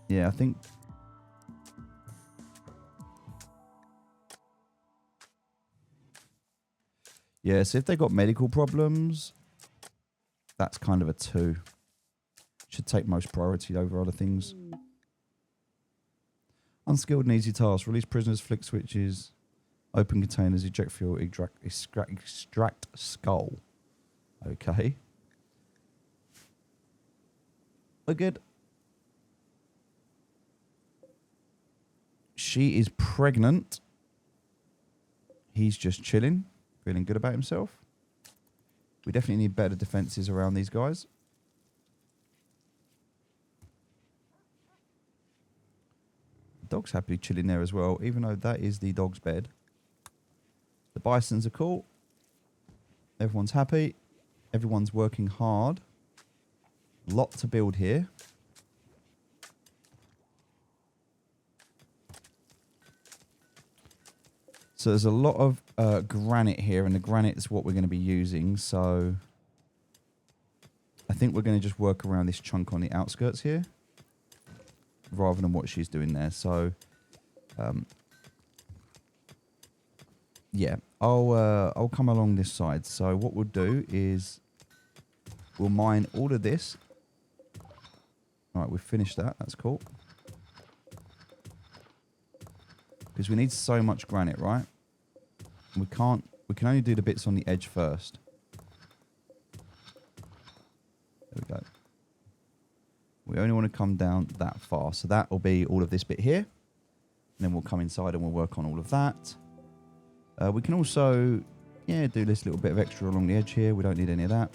Yeah, I think... Yeah, so if they got medical problems, that's kind of a 2. Should take most priority over other things. Unskilled and easy tasks. Release prisoners, flick switches, open containers, eject fuel, extract skull. Okay. We're good. She is pregnant. He's just chilling, feeling good about himself. We definitely need better defenses around these guys. The dog's happily chilling there as well, even though that is the dog's bed. The bisons are cool. Everyone's happy. Everyone's working hard. Lot to build here. So there's a lot of granite here, and the granite is what we're going to be using. So I think we're going to just work around this chunk on the outskirts here, rather than what she's doing there. So yeah, I'll come along this side. So what we'll do is we'll mine all of this. All right, we've finished that. That's cool. Because we need so much granite, right? We can only do the bits on the edge first. There we go. We only want to come down that far. So that will be all of this bit here. And then we'll come inside and we'll work on all of that. We can also, yeah, do this little bit of extra along the edge here. We don't need any of that.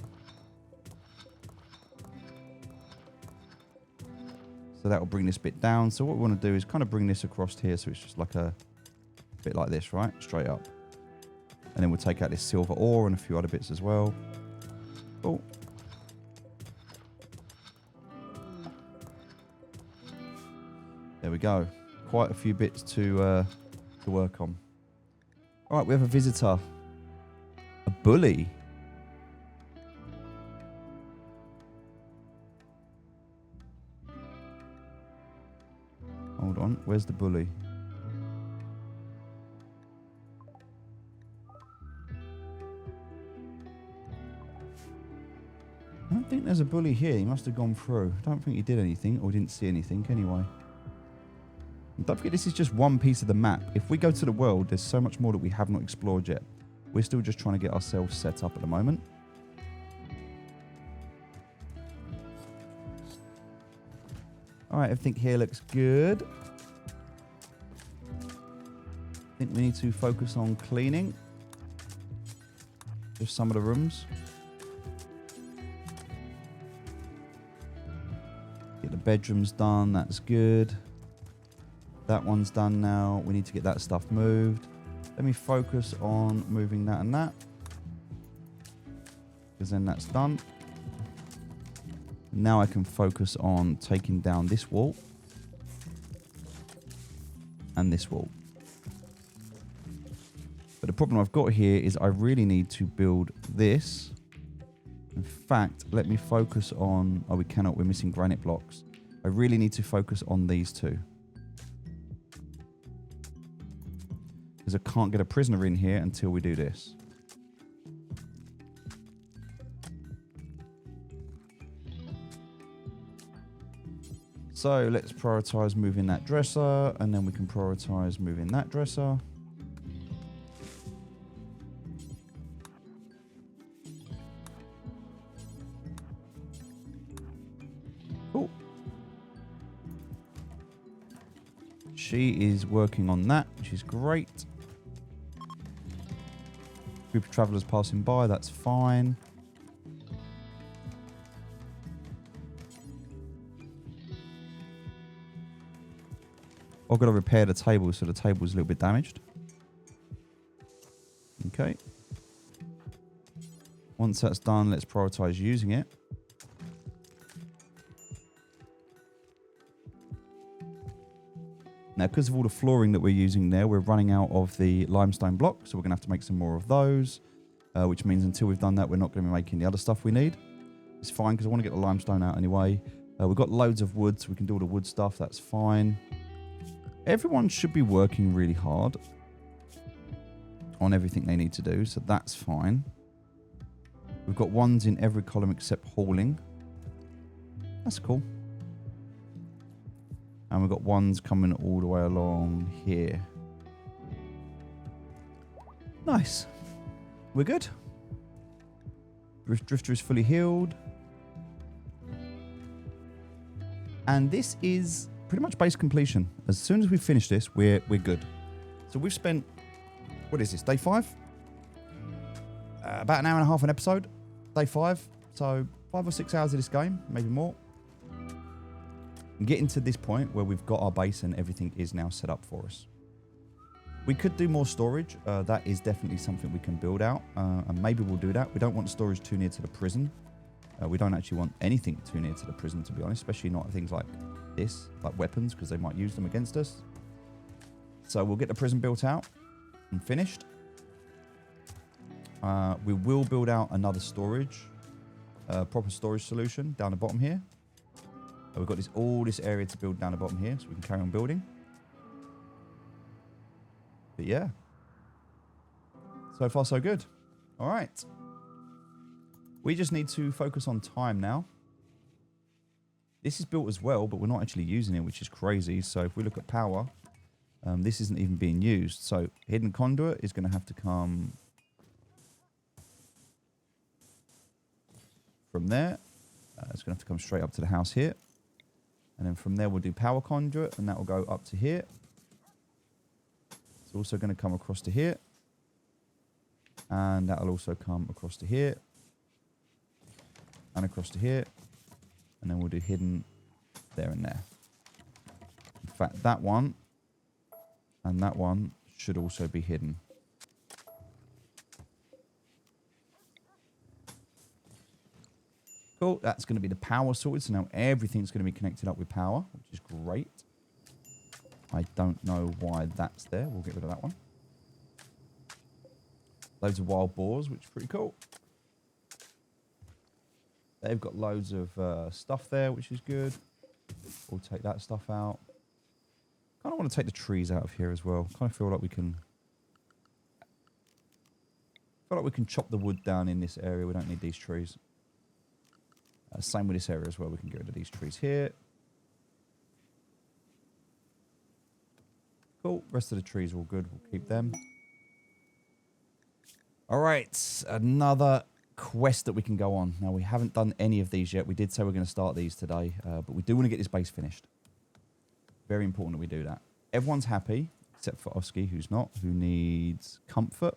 So that will bring this bit down. So what we want to do is kind of bring this across here. So it's just like a bit like this, right? Straight up. And then we'll take out this silver ore and a few other bits as well. Oh. There we go. Quite a few bits to work on. All right, we have a visitor. A bully. Hold on, where's the bully? I don't think there's a bully here. He must have gone through. I don't think he did anything or didn't see anything anyway. And don't forget, this is just one piece of the map. If we go to the world, there's so much more that we have not explored yet. We're still just trying to get ourselves set up at the moment. All right, everything here looks good. I think we need to focus on cleaning just some of the rooms. Get the bedrooms done, that's good. That one's done now. We need to get that stuff moved. Let me focus on moving that and that, because then that's done. Now I can focus on taking down this wall and this wall. But the problem I've got here is I really need to build this. In fact, let me focus on... Oh, we cannot. We're missing granite blocks. I really need to focus on these two. Because I can't get a prisoner in here until we do this. So let's prioritize moving that dresser, and then we can prioritize moving that dresser. Cool. She is working on that, which is great. Group of travelers passing by, that's fine. I've got to repair the table, so the table's a little bit damaged. Okay. Once that's done, let's prioritize using it. Now, because of all the flooring that we're using there, we're running out of the limestone block, so we're going to have to make some more of those, which means until we've done that, we're not going to be making the other stuff we need. It's fine, because I want to get the limestone out anyway. We've got loads of wood, so we can do all the wood stuff. That's fine. Everyone should be working really hard on everything they need to do, so that's fine. We've got ones in every column except hauling. That's cool. And we've got ones coming all the way along here. Nice. We're good. Drifter is fully healed. And this is pretty much base completion. As soon as we finish this, we're good. So we've spent, what is this, day 5? About an hour and a half an episode. Day 5. So 5 or 6 hours of this game, maybe more. And getting to this point where we've got our base and everything is now set up for us. We could do more storage. That is definitely something we can build out. And maybe we'll do that. We don't want storage too near to the prison. We don't actually want anything too near to the prison, to be honest. Especially not things like this, like weapons, because they might use them against us. So we'll get the prison built out and finished. We will build out another storage, proper storage solution down the bottom here. We've got all this area to build down the bottom here, so we can carry on building. But yeah, so far so good. All right, we just need to focus on time now. This is built as well, but we're not actually using it, which is crazy. So if we look at power, this isn't even being used. So hidden conduit is going to have to come from there. It's going to have to come straight up to the house here. And then from there, we'll do power conduit, and that will go up to here. It's also going to come across to here. And that will also come across to here. And across to here. And then we'll do hidden there and there. In fact, that one and that one should also be hidden. Cool, that's going to be the power sorted. So now everything's going to be connected up with power, which is great. I don't know why that's there. We'll get rid of that one. Loads of wild boars, which is pretty cool. They've got loads of stuff there, which is good. We'll take that stuff out. Kind of want to take the trees out of here as well. Kind of feel like we can chop the wood down in this area. We don't need these trees. Same with this area as well. We can get rid of these trees here. Cool. Rest of the trees are all good. We'll keep them. All right. Another quest that we can go on. Now, we haven't done any of these yet. We did say we're going to start these today, but we do want to get this base finished. Very important that we do that. Everyone's happy, except for Oski, who's not, who needs comfort.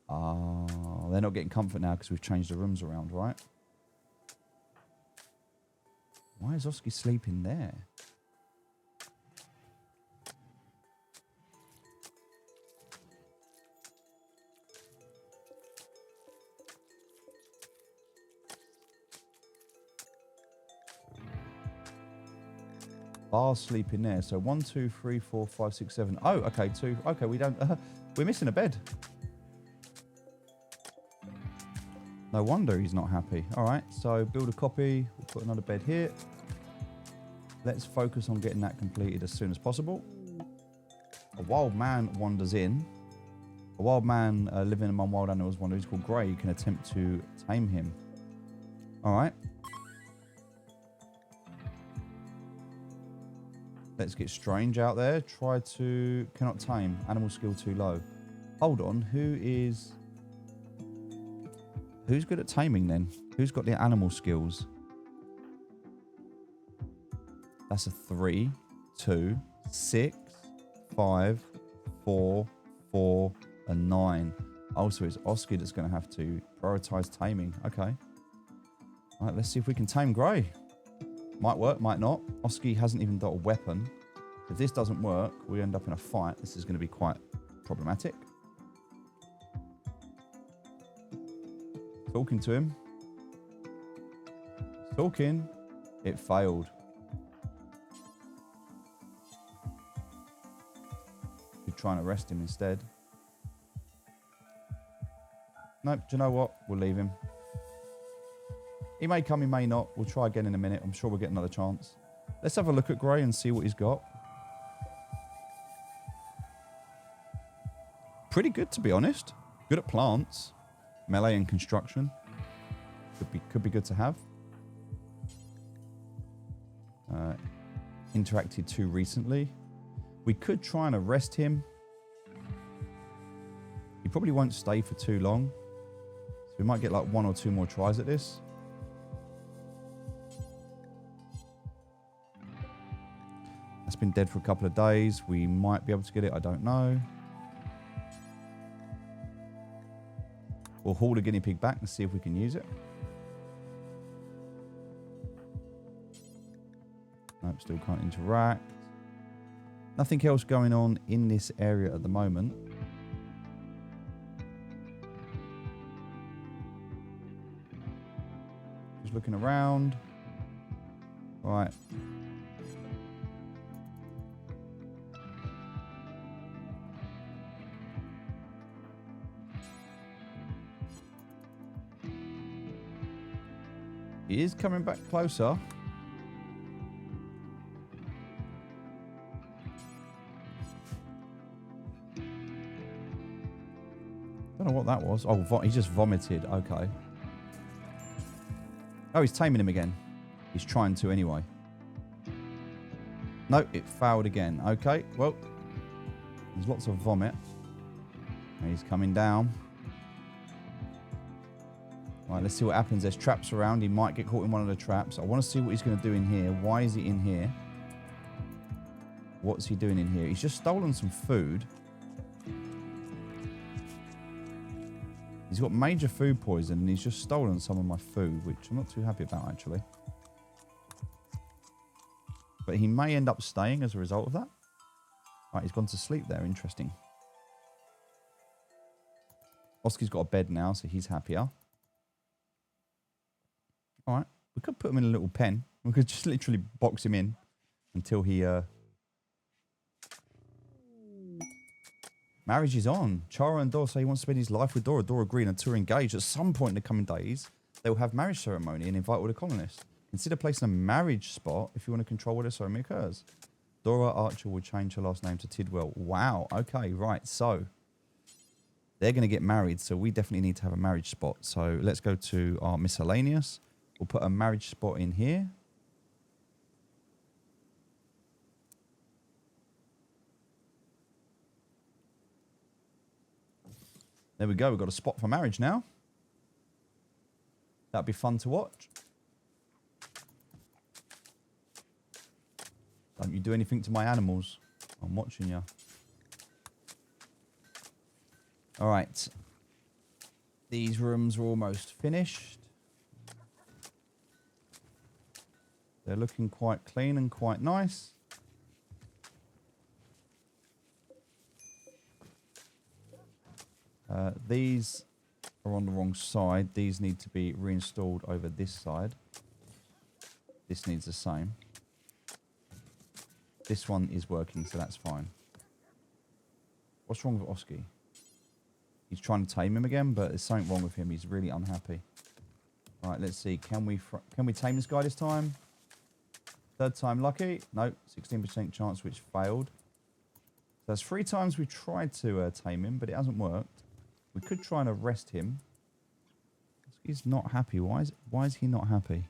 They're not getting comfort now because we've changed the rooms around, right? Why is Oski sleeping there? Bar sleeping there. So 1, 2, 3, 4, 5, 6, 7. Oh, okay, 2. Okay, we don't. We're missing a bed. No wonder he's not happy. All right, so build a copy. We'll put another bed here. Let's focus on getting that completed as soon as possible. A wild man wanders in. A wild man living among wild animals wanders. He's called Grey. You can attempt to tame him. All right. Let's get Strange out there. Try to... Cannot tame. Animal skill too low. Hold on. Who's good at taming then? Who's got the animal skills? That's a 3, 2, 6, 5, 4, 4, and 9. Oh, so it's Oski that's going to have to prioritize taming. Okay. All right, let's see if we can tame Grey. Might work, might not. Oski hasn't even got a weapon. If this doesn't work, we end up in a fight. This is going to be quite problematic. Talking to him. Talking. It failed. We're trying to arrest him instead. Nope, do you know what? We'll leave him. He may come, he may not. We'll try again in a minute. I'm sure we'll get another chance. Let's have a look at Grey and see what he's got. Pretty good, to be honest. Good at plants. Melee and construction. Could be good to have. Interacted too recently. We could try and arrest him. He probably won't stay for too long. So we might get like 1 or 2 more tries at this. That's been dead for a couple of days. We might be able to get it. I don't know. We'll haul the guinea pig back and see if we can use it. Nope, still can't interact. Nothing else going on in this area at the moment. Just looking around. Right. He is coming back closer. Don't know what that was. Oh, he just vomited. Okay. Oh, he's taming him again. He's trying to anyway. No, it failed again. Okay, well, there's lots of vomit. He's coming down. Right, let's see what happens. There's traps around. He might get caught in one of the traps. I want to see what he's going to do in here. Why is he in here? What's he doing in here? He's just stolen some food. He's got major food poison and he's just stolen some of my food, which I'm not too happy about, actually. But he may end up staying as a result of that. Right, he's gone to sleep there. Interesting. Oski's got a bed now, so he's happier. All right, we could put him in a little pen. We could just literally box him in until he... Marriage is on. Chara and Dora say he wants to spend his life with Dora. Dora agreed and two are engaged. At some point in the coming days, they will have marriage ceremony and invite all the colonists. Consider placing a marriage spot if you want to control where the ceremony occurs. Dora Archer will change her last name to Tidwell. Wow. Okay, right. So, they're going to get married, so we definitely need to have a marriage spot. So, let's go to our miscellaneous. We'll put a marriage spot in here. There we go. We've got a spot for marriage now. That'd be fun to watch. Don't you do anything to my animals. I'm watching you. All right. These rooms are almost finished. They're looking quite clean and quite nice. These are on the wrong side. These need to be reinstalled over this side. This needs the same. This one is working, so that's fine. What's wrong with Oski? He's trying to tame him again, but there's something wrong with him. He's really unhappy. All right, let's see. Can we tame this guy this time? Third time lucky. Nope, 16% chance, which failed. So that's 3 times we tried to tame him, but it hasn't worked. We could try and arrest him. He's not happy. Why is he not happy?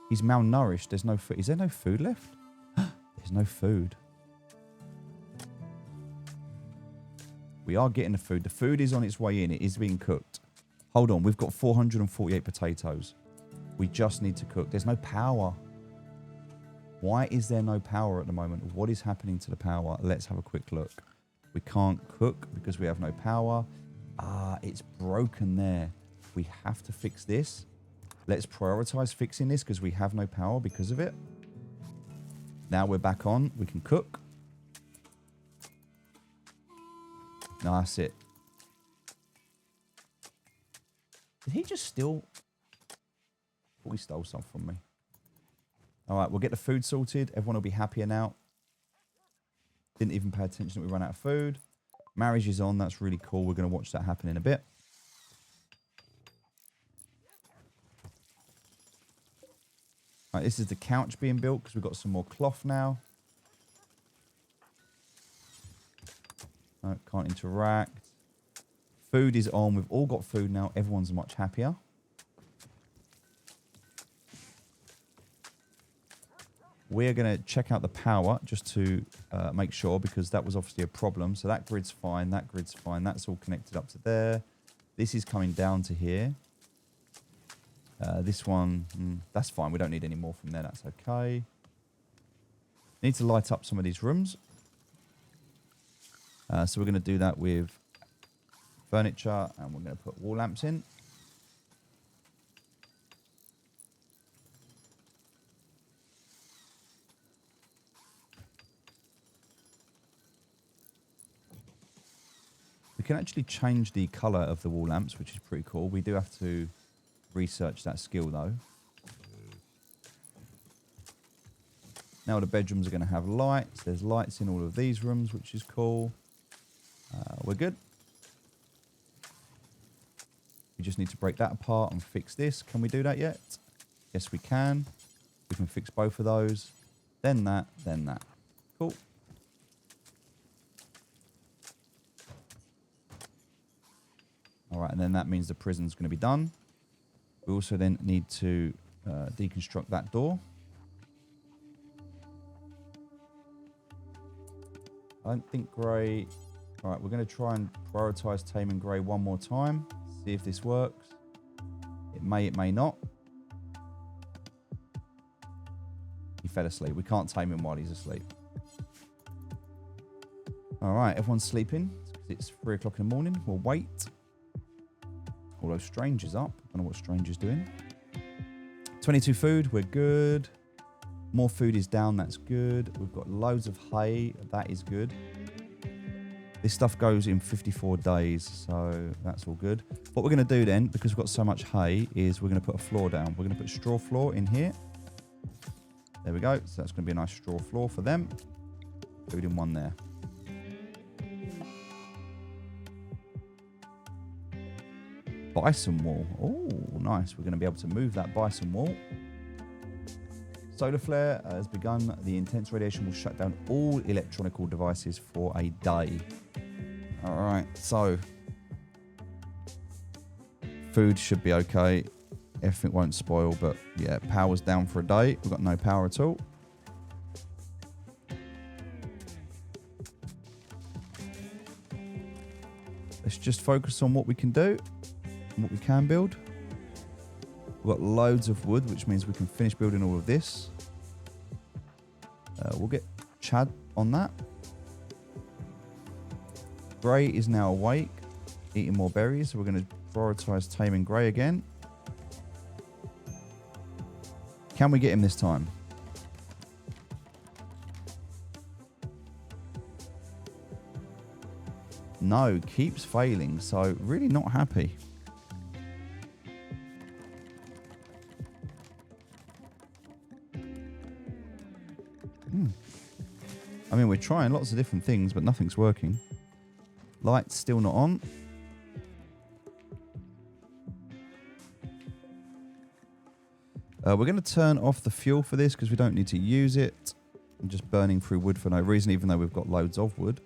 He's malnourished. There's no food. Is there no food left? There's no food. We are getting the food. The food is on its way in. It is being cooked. Hold on. We've got 448 potatoes. We just need to cook. There's no power. Why is there no power at the moment? What is happening to the power? Let's have a quick look. We can't cook because we have no power. Ah, it's broken there. We have to fix this. Let's prioritize fixing this because we have no power because of it. Now we're back on. We can cook. No, that's it. Did he just steal? I thought he stole some from me. All right, we'll get the food sorted. Everyone will be happier now. Didn't even pay attention that we ran out of food. Marriage is on. That's really cool. We're going to watch that happen in a bit. All right, this is the couch being built because we've got some more cloth now. No, can't interact. Food is on. We've all got food now. Everyone's much happier. We're going to check out the power just to make sure because that was obviously a problem. So that grid's fine. That grid's fine. That's all connected up to there. This is coming down to here. This one, that's fine. We don't need any more from there. That's okay. Need to light up some of these rooms. So we're going to do that with furniture, and we're going to put wall lamps in. We can actually change the colour of the wall lamps, which is pretty cool. We do have to research that skill though. Now the bedrooms are going to have lights. There's lights in all of these rooms, which is cool. We're good. We just need to break that apart and fix this. Can we do that yet? Yes, we can. We can fix both of those. Then that, then that. Cool. All right, and then that means the prison's going to be done. We also then need to deconstruct that door. I don't think grey... All right, we're going to try and prioritise taming grey one more time. See if this works. It may not. He fell asleep. We can't tame him while he's asleep. All right, everyone's sleeping. It's 3 o'clock in the morning. We'll wait. Although Strange is up. I don't know what Strange is doing. 22 food. We're good. More food is down. That's good. We've got loads of hay. That is good. This stuff goes in 54 days, so that's all good. What we're going to do then, because we've got so much hay, is we're going to put a floor down. We're going to put a straw floor in here. There we go. So that's going to be a nice straw floor for them. Food in one there. Bison wall. Oh, nice. We're going to be able to move that bison wall. Solar flare has begun. The intense radiation will shut down all electronical devices for a day. All right, so food should be okay. Everything won't spoil, but yeah, power's down for a day. We've got no power at all. Let's just focus on what we can do and what we can build. We've got loads of wood, which means we can finish building all of this. We'll get Chad on that. Grey is now awake, eating more berries. So we're going to prioritise taming Grey again. Can we get him this time? No, keeps failing. So really not happy. I mean, we're trying lots of different things, but nothing's working. Light's still not on. We're going to turn off the fuel for this because we don't need to use it. I'm just burning through wood for no reason, even though we've got loads of wood.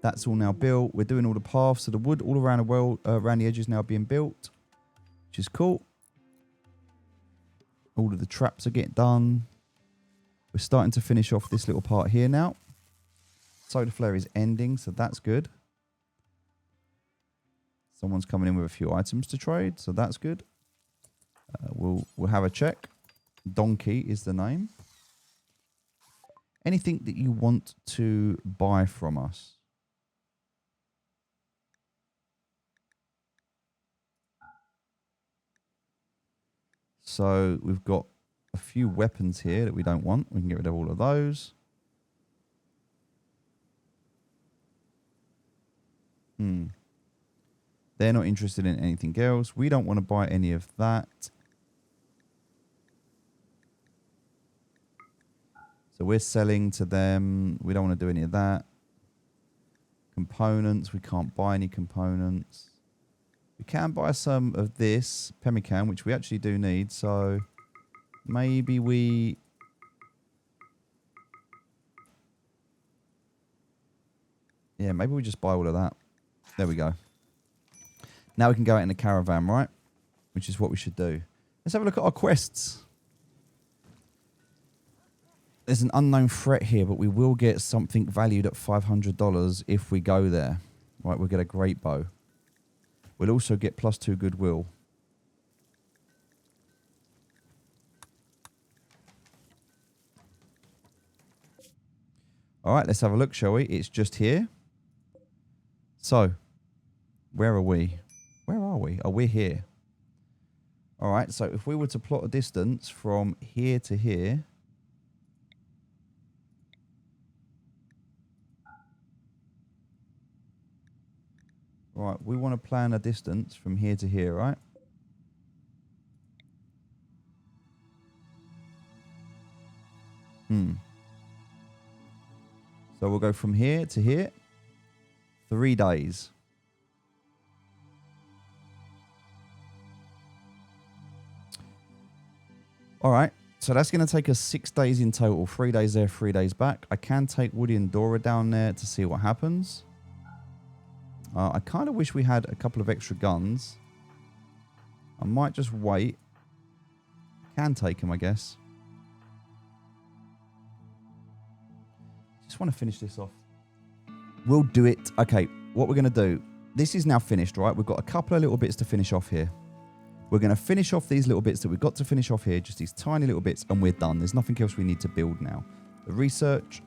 That's all now built. We're doing all the paths. So the wood all around the world, around the edges now being built, which is cool. All of the traps are getting done. We're starting to finish off this little part here now. Solar flare is ending, so that's good. Someone's coming in with a few items to trade, so that's good. We'll have a check. Donkey is the name. Anything that you want to buy from us? So we've got a few weapons here that we don't want. We can get rid of all of those. They're not interested in anything else. We don't want to buy any of that. So we're selling to them. We don't want to do any of that. Components. We can't buy any components. We can buy some of this pemmican, which we actually do need. So maybe we... Yeah, maybe we just buy all of that. There we go. Now we can go out in the caravan, right? Which is what we should do. Let's have a look at our quests. There's an unknown threat here, but we will get something valued at $500 if we go there. Right, we'll get a great bow. We'll also get +2 goodwill. All right, let's have a look, shall we? It's just here. So, where are we? Where are we? Oh, we're here. All right, so if we were to plot a distance from here to here. Right, we want to plan a distance from here to here, right? So we'll go from here to here. 3 days. All right, so that's going to take us 6 days in total. 3 days there, 3 days back. I can take Woody and Dora down there to see what happens. I kind of wish we had a couple of extra guns. I might just wait. Can take him, I guess. Just want to finish this off. We'll do it. Okay, what we're going to do. This is now finished, right? We've got a couple of little bits to finish off here. We're going to finish off these little bits that we've got to finish off here. Just these tiny little bits, and we're done. There's nothing else we need to build now. The research.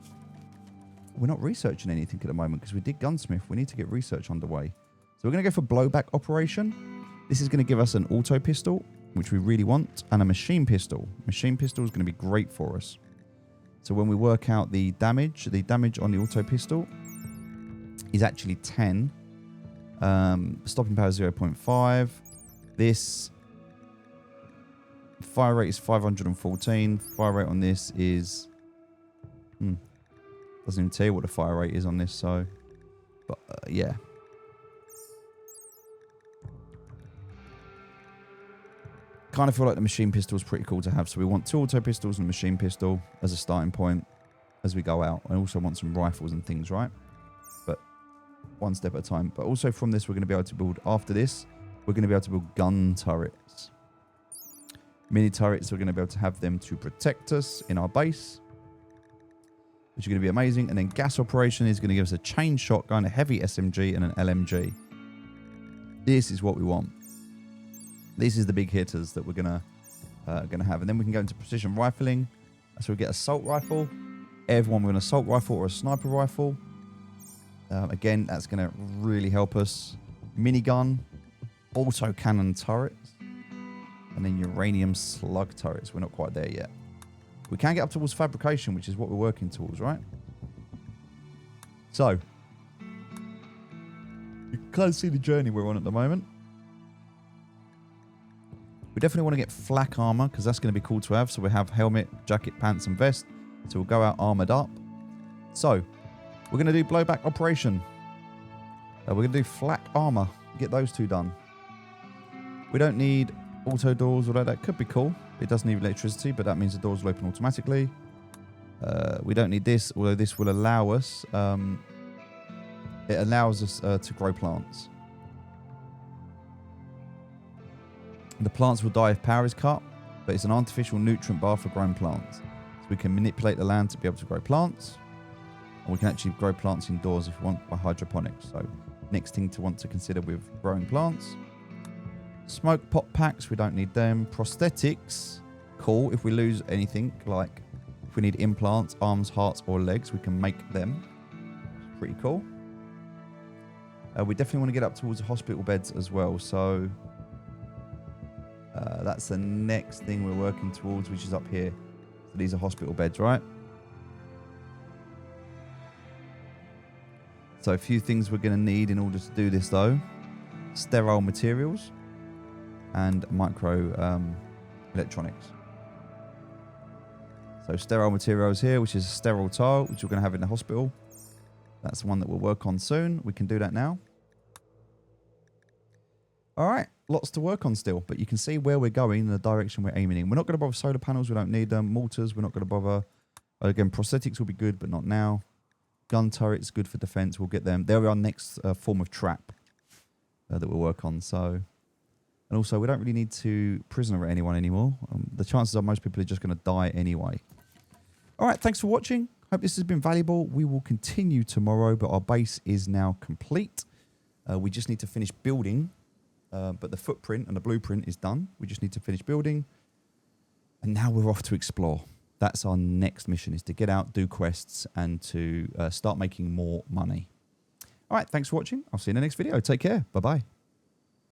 We're not researching anything at the moment because we did gunsmith. We need to get research underway. So we're going to go for blowback operation. This is going to give us an auto pistol, which we really want, and a machine pistol. Machine pistol is going to be great for us. So when we work out the damage on the auto pistol is actually 10. Stopping power 0.5. This fire rate is 514. Fire rate on this is... doesn't even tell you what the fire rate is on this, so... But, yeah. Kind of feel like the machine pistol is pretty cool to have. So we want 2 auto pistols and a machine pistol as a starting point as we go out. I also want some rifles and things, right? But one step at a time. But also from this, we're going to be able to build... After this, we're going to be able to build gun turrets. Mini turrets, we're going to be able to have them to protect us in our base, which are going to be amazing. And then gas operation is going to give us a chain shotgun, a heavy SMG, and an LMG. This is what we want. This is the big hitters that we're gonna have. And then we can go into precision rifling. So we get assault rifle. Everyone with an assault rifle or a sniper rifle. Again, that's going to really help us. Minigun, auto cannon turrets, and then uranium slug turrets. We're not quite there yet. We can get up towards fabrication, which is what we're working towards, right? So, you can kind of see the journey we're on at the moment. We definitely want to get flak armor, because that's going to be cool to have. So we have helmet, jacket, pants, and vest. So we'll go out armored up. So, we're going to do blowback operation. We're going to do flak armor. Get those 2 done. We don't need auto doors, although that could be cool. It does need electricity, but that means the doors will open automatically. We don't need this, although this will allow us... it allows us to grow plants. The plants will die if power is cut, but it's an artificial nutrient bar for growing plants. So we can manipulate the land to be able to grow plants. And we can actually grow plants indoors if we want by hydroponics. So next thing to want to consider with growing plants. Smoke pot packs, we don't need them. Prosthetics, cool. If we lose anything, like if we need implants, arms, hearts, or legs, we can make them. Pretty cool. We definitely want to get up towards the hospital beds as well. So that's the next thing we're working towards, which is up here. So these are hospital beds, right? So a few things we're going to need in order to do this, though. Sterile materials and micro electronics. So sterile materials here, which is a sterile tile, which we're going to have in the hospital. That's the one that we'll work on soon. We can do that now. All right, lots to work on still, but you can see where we're going in the direction we're aiming in. We're not going to bother solar panels. We don't need them. Mortars, we're not going to bother. Again, prosthetics will be good, but not now. Gun turrets, good for defense. We'll get them. They're our next form of trap that we'll work on. So, and also, we don't really need to prisoner anyone anymore. The chances are most people are just going to die anyway. All right, thanks for watching. Hope this has been valuable. We will continue tomorrow, but our base is now complete. We just need to finish building, but the footprint and the blueprint is done. We just need to finish building, and now we're off to explore. That's our next mission, is to get out, do quests, and to start making more money. All right, thanks for watching. I'll see you in the next video. Take care. Bye-bye.